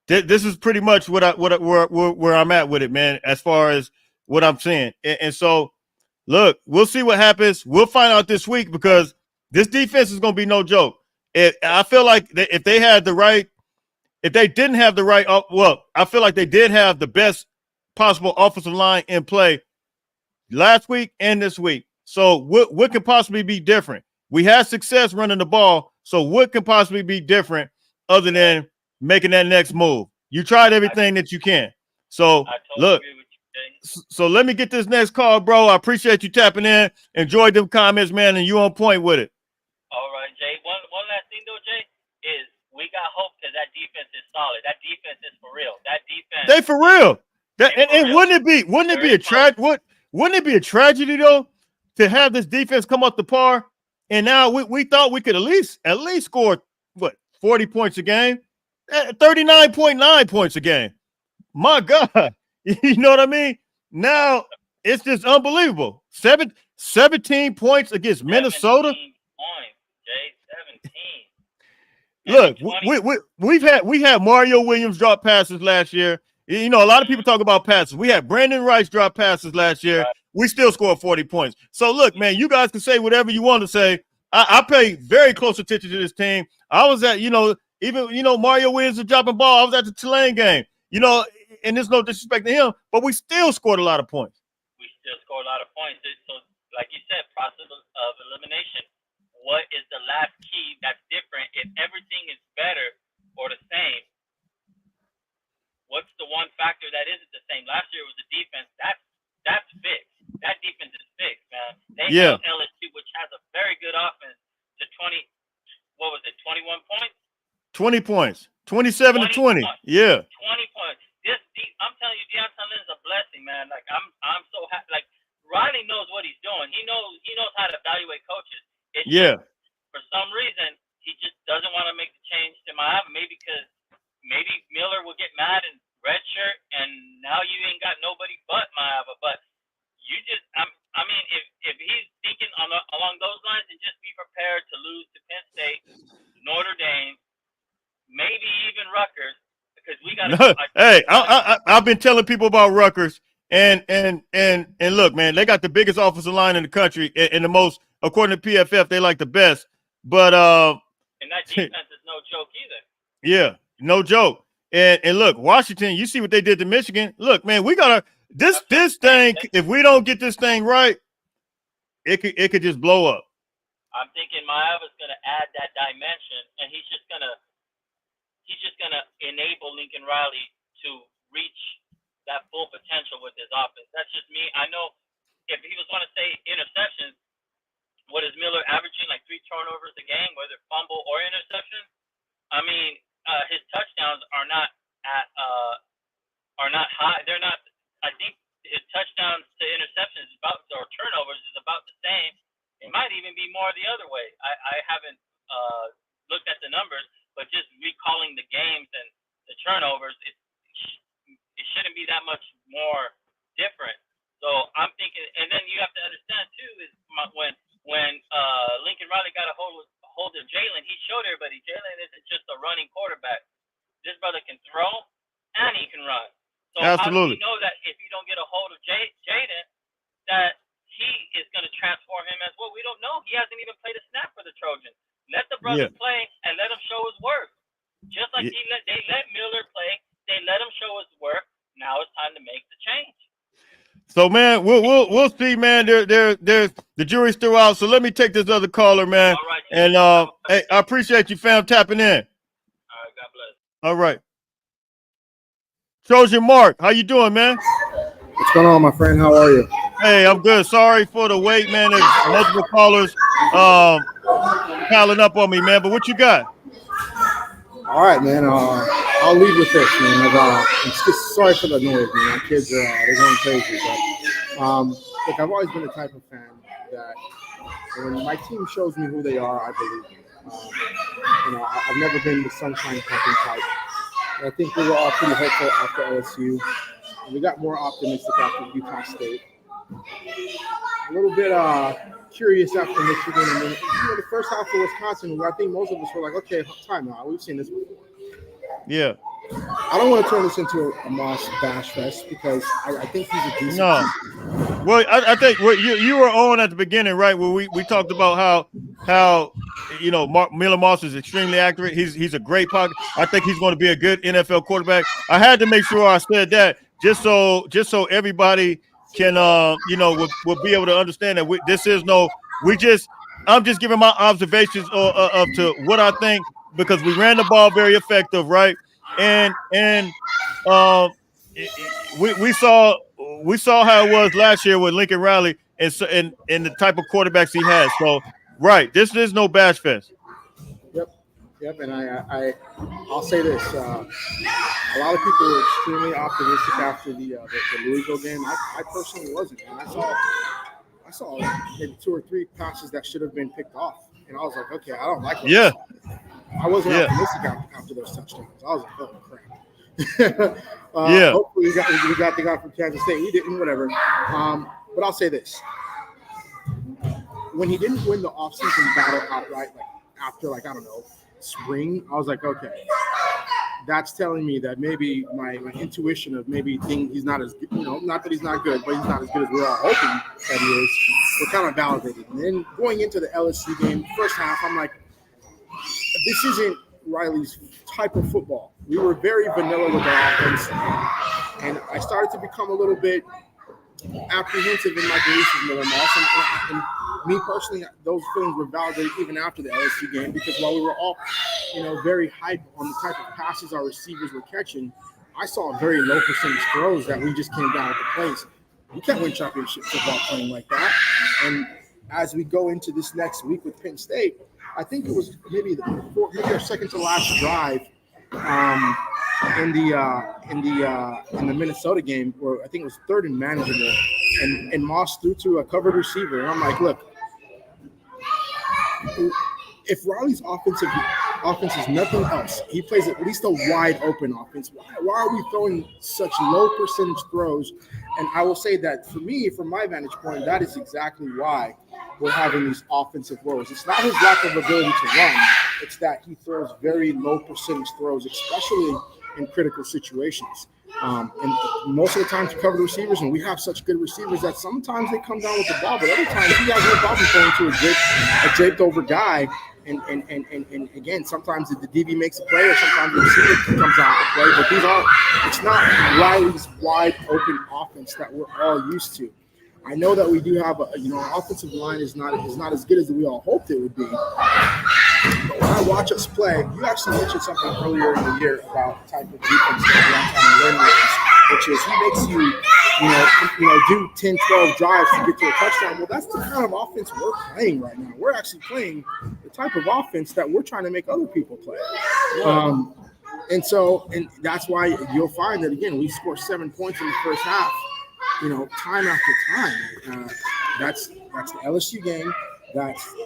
this is pretty much where I'm at with it, man. As far as what I'm saying, and so look, we'll see what happens. We'll find out this week because this defense is going to be no joke. I feel like if they didn't have the right, I feel like they did have the best possible offensive line in play last week and this week. So what could possibly be different? We had success running the ball. So what can possibly be different other than making that next move? You tried everything that you can. So look, so let me get this next call, bro. I appreciate you tapping in. Enjoyed them comments, man, and you on point with it. All right, Jay. One last thing though, Jay, is we got hope because that defense is solid. That defense is for real. That defense. They for real. And wouldn't it be a tragedy? Wouldn't it be a tragedy though to have this defense come up to par? And now we thought we could at least score 40 points a game, 39.9 points a game. My God, you know what I mean? Now it's just unbelievable. 17 points against Minnesota. 17 points, Jay. 17. Look, we had Mario Williams drop passes last year. You know, a lot of people talk about passes. We had Brandon Rice drop passes last year. Right. We still scored 40 points. So, look, man, you guys can say whatever you want to say. I pay very close attention to this team. I was at, Mario Williams was dropping ball. I was at the Tulane game, and there's no disrespect to him, but we still scored a lot of points. We still scored a lot of points. So, like you said, process of elimination. What is the last key that's different? If everything is better or the same, what's the one factor that isn't the same? Last year was the defense. That's fixed. That defense is fixed, man. They held LSU, which has a very good offense, to 21 points? 20 points. 27 to 20. Points. Yeah. 20 points. I'm telling you, Deion Sanders is a blessing, man. Like I'm so happy. Like Riley knows what he's doing. He knows how to evaluate coaches. It's just, for some reason, he just doesn't want to make the change to Miami. Maybe because Miller will get mad and redshirt, and now you ain't got nobody but Miami. But you just, if he's thinking along those lines, and just be prepared to lose to Penn State, Notre Dame, maybe even Rutgers, because we got. Hey, I've been telling people about Rutgers, and look, man, they got the biggest offensive line in the country, and the most, according to PFF, they like the best. But and that defense is no joke either. Yeah, no joke. And look, Washington, you see what they did to Michigan. Look, man, we gotta this thing. If we don't get this thing right, it could just blow up. I'm thinking Miami's gonna add that dimension, and he's just gonna enable Lincoln Riley to reach that full potential with his offense. That's just me. I know if he was going to say interceptions, what is Miller averaging, like 3 turnovers a game, whether fumble or interception? I mean, his touchdowns are not high. They're not. I think his touchdowns to interceptions or turnovers is about the same. It might even be more the other way. I haven't looked at the numbers, but just recalling the games and the turnovers, it shouldn't be that much more different. So I'm thinking, and then you have to understand too is when Lincoln Riley got a hold of Jalen, he showed everybody Jalen isn't just a running quarterback. This brother can throw and he can run. So absolutely. How do you know that if you don't get a hold of Jaden, that he is going to transform him as well? We don't know. He hasn't even played a snap for the Trojans. Let the brother play and let him show his work. Just like they let Miller play, they let him show his work. Now it's time to make the change. So, man, we'll see, man. There's the jury's still out. So let me take this other caller, man. All right, and hey, I appreciate you, fam, tapping in. All right, God bless. All right. Trojan Mark, how you doing, man? What's going on, my friend? How are you? Hey, I'm good. Sorry for the wait, man. There's multiple callers piling up on me, man. But what you got? All right, man. I'll lead with this, man. I'm just sorry for the noise, man. My kids are they're going crazy. But look, I've always been the type of fan that When my team shows me who they are, I believe them. I've never been the sunshine pumping type. And I think we were all pretty hopeful after LSU. And we got more optimistic after Utah State. A little bit curious after Michigan. And then, the first half of Wisconsin, I think most of us were like, okay, time out. We've seen this before. Yeah. I don't want to turn this into a Moss bash fest because I think he's a decent. No. Well, I think you were on at the beginning, right? Where we talked about how Miller Moss is extremely accurate. He's a great pocket. I think he's going to be a good NFL quarterback. I had to make sure I said that just so everybody can will be able to understand that I'm just giving my observations of to what I think, because we ran the ball very effective, right? And we saw how it was last year with Lincoln Riley and the type of quarterbacks he has. So right, this is no bash fest. Yep, and I'll say this: a lot of people were extremely optimistic after the Louisville game. I personally wasn't, and I saw maybe 2 or 3 passes that should have been picked off, and I was like, okay, I don't like it. Yeah. I wasn't optimistic after those touchdowns. I was like, oh crap. Hopefully we got the guy from Kansas State. We didn't, whatever. But I'll say this: when he didn't win the offseason battle outright, after I don't know, spring, I was like, okay, that's telling me that maybe my intuition of maybe think he's not as good, not that he's not good, but he's not as good as we're all hoping that he is. We're kind of validated. And then going into the LSU game, first half, I'm like, this isn't Riley's type of football. We were very vanilla with our offense, and I started to become a little bit apprehensive in my belief of Miller Moss. And me personally, those feelings were validated even after the LSU game, because while we were all, very hyped on the type of passes our receivers were catching, I saw very low percentage throws that we just came down with the plays. You can't win championship football playing like that. And as we go into this next week with Penn State, I think it was maybe our second to last drive in the Minnesota game, where I think it was 3rd and manageable, and Moss threw to a covered receiver, and I'm like, look, if Riley's offense is nothing else, he plays at least a wide open offense. Why are we throwing such low percentage throws? And I will say that for me, from my vantage point, that is exactly why we're having these offensive woes. It's not his lack of ability to run. It's that he throws very low percentage throws, especially in critical situations. And most of the time to cover the receivers, and we have such good receivers that sometimes they come down with the ball, but other times he has no problem throwing to a draped over guy. And again, sometimes the DB makes a play, or sometimes the receiver comes out to play. But it's not Riley's wide open offense that we're all used to. I know that we do have our offensive line is not as good as we all hoped it would be. But when I watch us play, you actually mentioned something earlier in the year about the type of defense that we're trying to learn with, which is he makes you do 10, 12 drives to get to a touchdown. Well, that's the kind of offense we're playing right now. We're actually playing the type of offense that we're trying to make other people play. And that's why you'll find that, again, we score 7 points in the first half, time after time. That's the LSU game.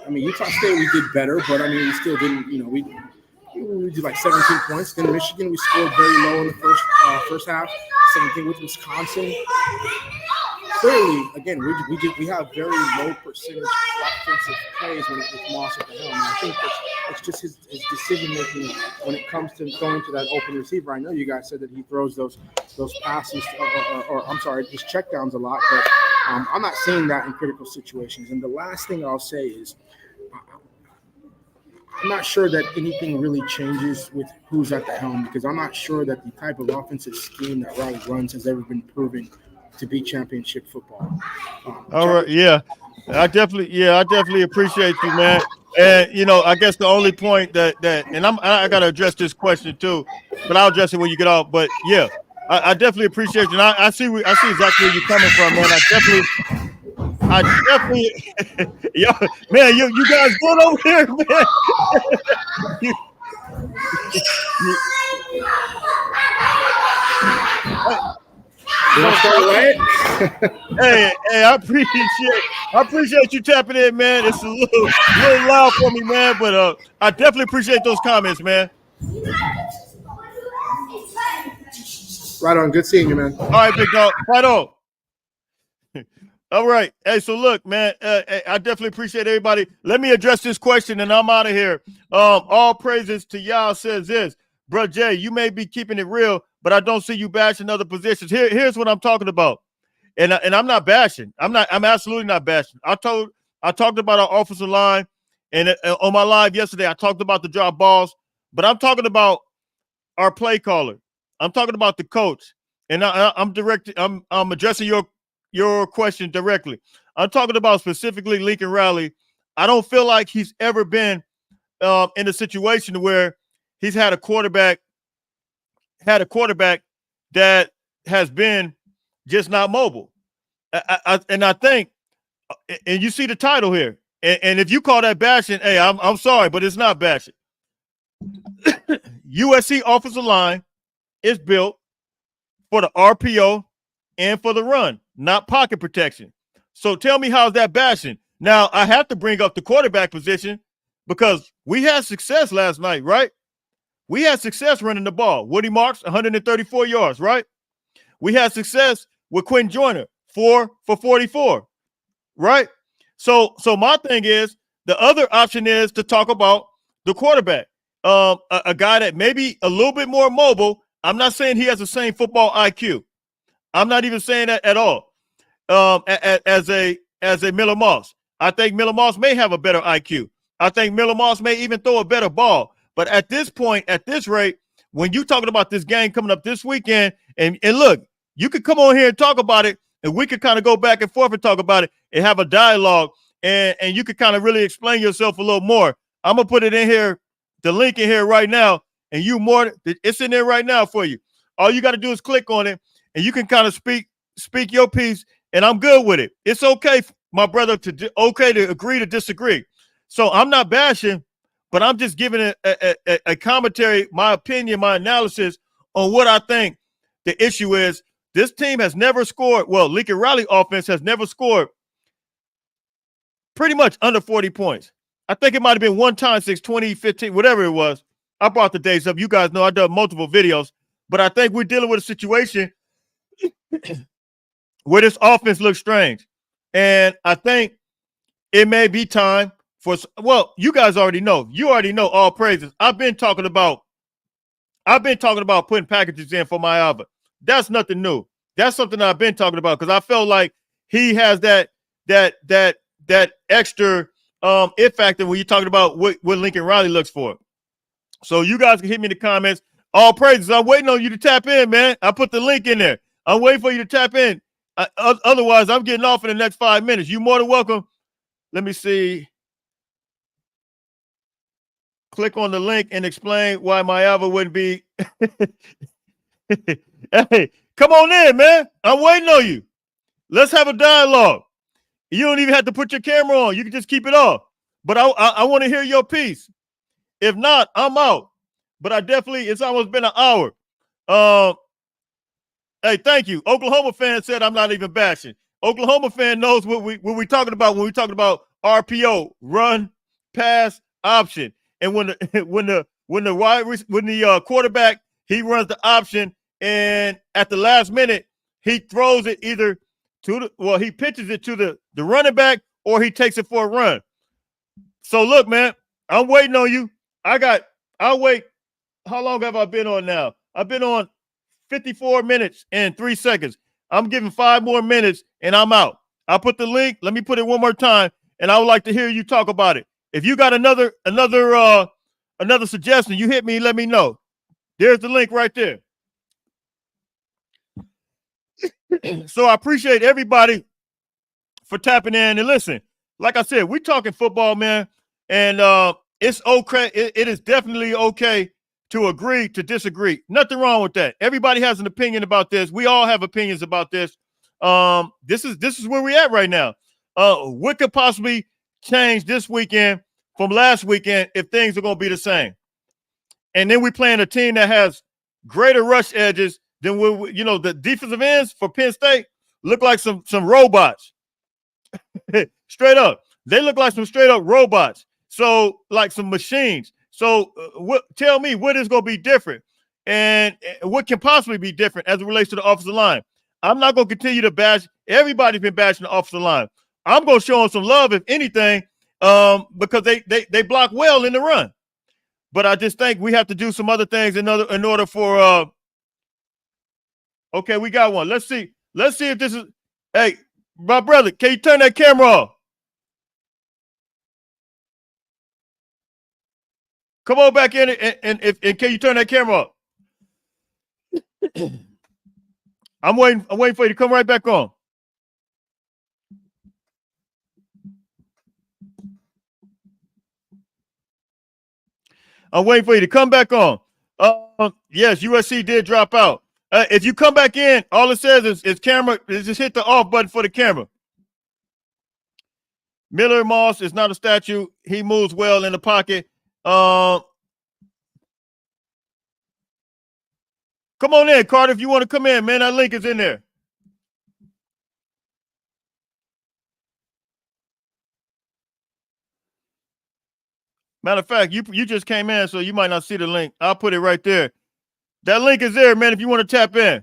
Utah State we did better, but we still didn't. We did like 17 points. Then Michigan we scored very low in the first half. Same thing with Wisconsin. Clearly, again, we have very low percentage offensive plays with Moss at the helm. And I think it's just his decision making when it comes to going to that open receiver. I know you guys said that he throws those passes, his checkdowns a lot, but I'm not seeing that in critical situations. And the last thing I'll say is, I'm not sure that anything really changes with who's at the helm, because I'm not sure that the type of offensive scheme that Riley runs has ever been proven to be championship football. All right, yeah, I definitely appreciate you, man. And I guess the only point that and I got to address this question too, but I'll address it when you get off. But yeah, I definitely appreciate you. And I see exactly where you're coming from, man. I definitely, yo, man, you guys good over here, man. You want to start away? Hey, I appreciate you tapping in, man. It's a little loud for me, man, but I definitely appreciate those comments, man. Right on. Good seeing you, man. All right, big dog. Fight on. All right. Hey, so look, man, I definitely appreciate everybody. Let me address this question, and I'm out of here. All praises to y'all says this. Bro, Jay, you may be keeping it real, but I don't see you bashing other positions. Here's what I'm talking about. And I'm not bashing. I'm absolutely not bashing. I talked about our offensive line, and on my live yesterday, I talked about the drop balls, but I'm talking about our play caller. I'm talking about the coach, and I'm addressing your question directly. I'm talking about specifically Lincoln Riley. I don't feel like he's ever been in a situation where he's had a quarterback that has been just not mobile. And I think, and you see the title here, and if you call that bashing, hey, I'm sorry, but it's not bashing. USC offensive line is built for the RPO and for the run, not pocket protection. So tell me, how's that bashing? Now, I have to bring up the quarterback position because we had success last night, right? We had success running the ball. Woody Marks, 134 yards, right? We had success with Quinn Joyner, 4 for 44, right? So my thing is, the other option is to talk about the quarterback, a guy that maybe a little bit more mobile. I'm not saying he has the same football IQ. I'm not even saying that at all. As a Miller Moss, I think Miller Moss may have a better IQ. I think Miller Moss may even throw a better ball. But at this point, at this rate, when you talking about this game coming up this weekend, and look, you could come on here and talk about it, and we could kind of go back and forth and talk about it and have a dialogue, and you could kind of really explain yourself a little more. I'm gonna put it in here, the link in here right now, and it's in there right now for you. All you got to do is click on it, and you can kind of speak your piece, and I'm good with it. It's okay, my brother, to agree to disagree. So I'm not bashing, but I'm just giving a commentary, my opinion, my analysis on what I think the issue is. This team has never scored. Well, Lincoln Riley offense has never scored pretty much under 40 points. I think it might have been one time since 2015, whatever it was. I brought the dates up. You guys know I've done multiple videos, but I think we're dealing with a situation where this offense looks strange. And I think it may be time for, well, you guys already know. You already know, all praises. I've been talking about putting packages in for my Alva. That's nothing new. That's something I've been talking about because I felt like he has that extra it factor when you're talking about what Lincoln Riley looks for. So you guys can hit me in the comments. All praises. I'm waiting on you to tap in, man. I put the link in there. I'm waiting for you to tap in. Otherwise, I'm getting off in the next 5 minutes. You're more than welcome. Let me see. Click on the link and explain why my Alva wouldn't be. Hey, come on in, man. I'm waiting on you. Let's have a dialogue. You don't even have to put your camera on. You can just keep it off. But I want to hear your piece. If not, I'm out. But it's almost been an hour. Hey, thank you. Oklahoma fan said I'm not even bashing. Oklahoma fan knows what we talking about when we talking about RPO, run, pass, option. And when the quarterback, he runs the option, and at the last minute, he throws it either he pitches it to the running back, or he takes it for a run. So look, man, I'm waiting on you. I'll wait. How long have I been on now? I've been on 54 minutes and 3 seconds. I'm giving 5 more minutes and I'm out. I'll put the link. Let me put it one more time, and I would like to hear you talk about it. If you got another suggestion, you hit me, let me know. There's the link right there. So I appreciate everybody for tapping in. And listen, like I said, we're talking football, man. And it's okay. It is definitely okay to agree to disagree. Nothing wrong with that. Everybody has an opinion about this. We all have opinions about this. This is where we're at right now. What could possibly change this weekend from last weekend if things are going to be the same? And then we're playing a team that has greater rush edges then the defensive ends for Penn State look like some robots. Straight up, they look like some straight up robots. So like some machines. So tell me what is going to be different, and what can possibly be different as it relates to the offensive line. I'm not going to continue to bash. Everybody's been bashing the offensive line. I'm going to show them some love, if anything, because they block well in the run. But I just think we have to do some other things in order for. Okay, we got one. Let's see if this is. Hey, my brother, can you turn that camera off? Come on back in and can you turn that camera off? I'm waiting for you to come right back on. I'm waiting for you to come back on. Yes, USC did drop out. If you come back in, all it says is camera. Just hit the off button for the camera. Miller Moss is not a statue. He moves well in the pocket. Come on in, Carter, if you want to come in, man. That link is in there. Matter of fact, you just came in, so you might not see the link. I'll put it right there. That link is there, man, if you want to tap in.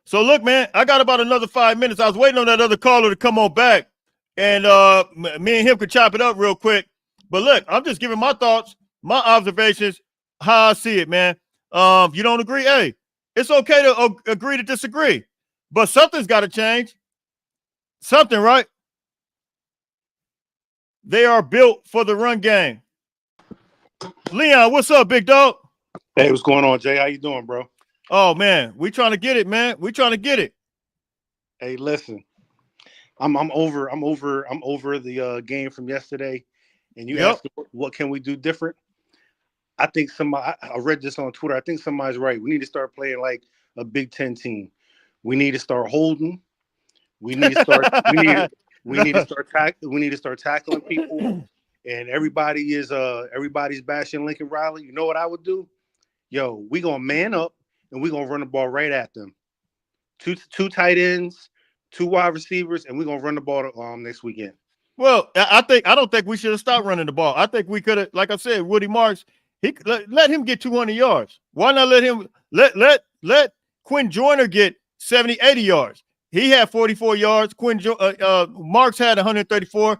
So look, man, I got about another 5 minutes. I was waiting on that other caller to come on back, and me and him could chop it up real quick. But look, I'm just giving my thoughts, my observations, how I see it, man. If you don't agree, hey, it's okay to agree to disagree. But something's got to change. Something, right? They are built for the run game. Leon, what's up, big dog? Hey, what's going on, Jay? How you doing, bro? Oh, man, we trying to get it, man. We trying to get it. Hey, listen, I'm over the game from yesterday, and you asked what can we do different. I think I read this on Twitter. I think somebody's right. We need to start playing like a Big Ten team. We need to start holding. We need to start. we need to start tackling people. And everybody's bashing Lincoln Riley. You know what I would do? Yo, we gonna man up and we gonna run the ball right at them. Two tight ends, 2 wide receivers, and we're gonna run the ball next weekend. Well, I don't think we should have stopped running the ball. I think we could have, like I said, Woody Marks, he let him get 200 yards. Why not let him let Quinn Joyner get 70, 80 yards? He had 44 yards. Marks had 134.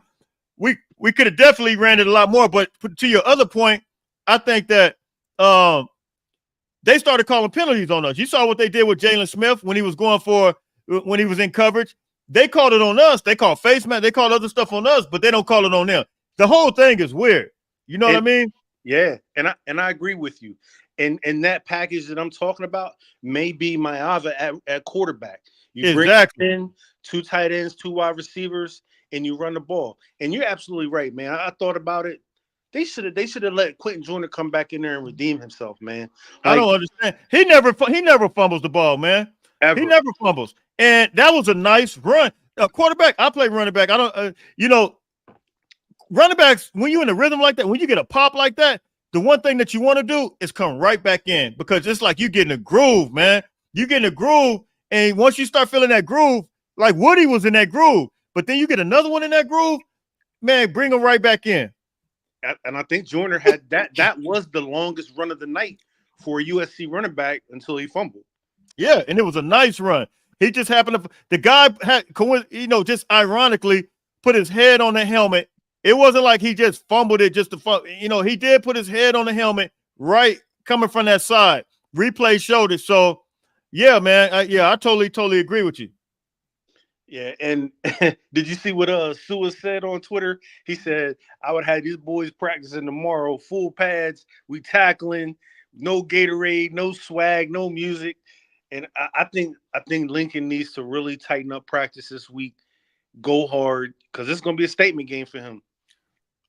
We could have definitely ran it a lot more. But to your other point, I think that they started calling penalties on us. You saw what they did with Jalen Smith when he was in coverage. They called it on us. They called face mask. They called other stuff on us, but they don't call it on them. The whole thing is weird. You know what I mean? Yeah, and I agree with you. And that package that I'm talking about may be Maava at quarterback. You bring in 2 tight ends, 2 wide receivers, and you run the ball. And you're absolutely right, man. I thought about it. They should have let Quentin Joyner come back in there and redeem himself, man. I don't understand. He never fumbles the ball, man. Ever. He never fumbles. And that was a nice run. Quarterback, I play running back. I don't, running backs, when you're in a rhythm like that, when you get a pop like that, the one thing that you want to do is come right back in because it's like you get in a groove, man. You get in a groove, and once you start feeling that groove, like Woody was in that groove, but then you get another one in that groove, man, bring them right back in. And I think Joyner had that. That was the longest run of the night for a USC running back until he fumbled. Yeah, and it was a nice run. He just happened to – the guy had, just ironically put his head on the helmet. It wasn't like he just fumbled it just to fumble. He did put his head on the helmet right coming from that side. Replay showed it. So, yeah, man. I totally agree with you. Yeah, and did you see what Sua said on Twitter? He said, I would have these boys practicing tomorrow, full pads, we tackling, no Gatorade, no swag, no music. And I think Lincoln needs to really tighten up practice this week, go hard, because it's going to be a statement game for him.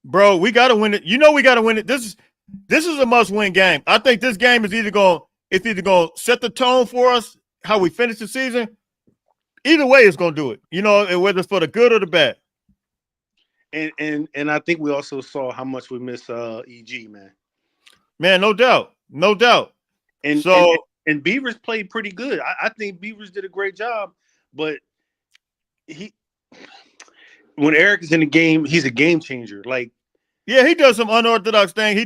Bro, we got to win it. We got to win it. This is a must-win game. I think this game is either going to set the tone for us, how we finish the season. Either way, it's going to do it, whether it's for the good or the bad. And I think we also saw how much we miss EG, man. Man, no doubt. No doubt. And So and Beavers played pretty good. I think Beavers did a great job, but when Eric is in the game, he's a game changer. Like, yeah, he does some unorthodox thing. He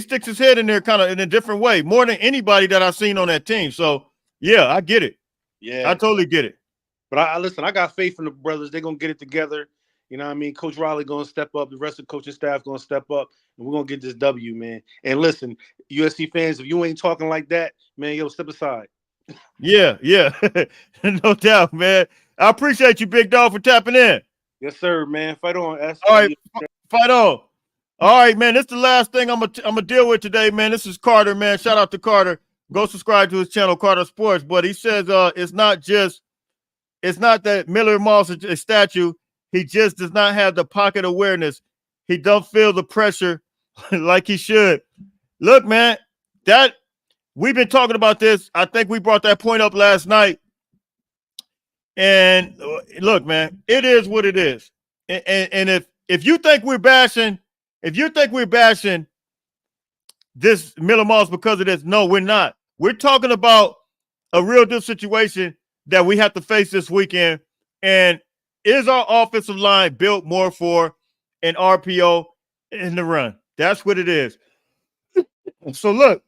sticks his head in there kind of in a different way, more than anybody that I've seen on that team. So yeah, I get it. Yeah, I totally get it. But I listen, I got faith in the brothers. They're gonna get it together. You know what I mean? Coach Riley gonna step up, the rest of the coaching staff gonna step up, and we're gonna get this W, man. And listen, USC fans, if you ain't talking like that, man, yo, step aside. Yeah, no doubt, man. I appreciate you, big dog, for tapping in. Yes, sir, man. Fight on. All right, fight on. All right, man. This is the last thing I'm gonna deal with today, man. This is Carter, man. Shout out to Carter. Go subscribe to his channel, Carter Sports. But he says it's not that Miller Moss is a statue. He just does not have the pocket awareness. He don't feel the pressure like he should. Look, man, that we've been talking about this. I think we brought that point up last night. And look, man, it is what it is. And if you think we're bashing this Miller Moss because of this, no, we're not. We're talking about a real deal situation that we have to face this weekend. And is our offensive line built more for an RPO in the run? That's what it is. So look,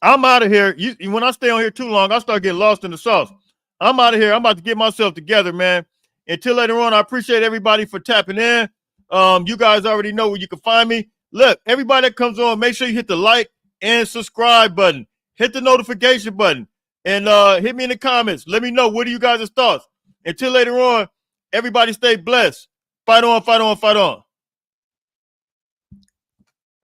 I'm out of here. When I stay on here too long, I start getting lost in the sauce. I'm out of here. I'm about to get myself together, man. Until later on, I appreciate everybody for tapping in. You guys already know where you can find me. Look, everybody that comes on, make sure you hit the like and subscribe button. Hit the notification button. And hit me in the comments. Let me know, what are you guys' thoughts? Until later on, everybody stay blessed. Fight on, fight on, fight on.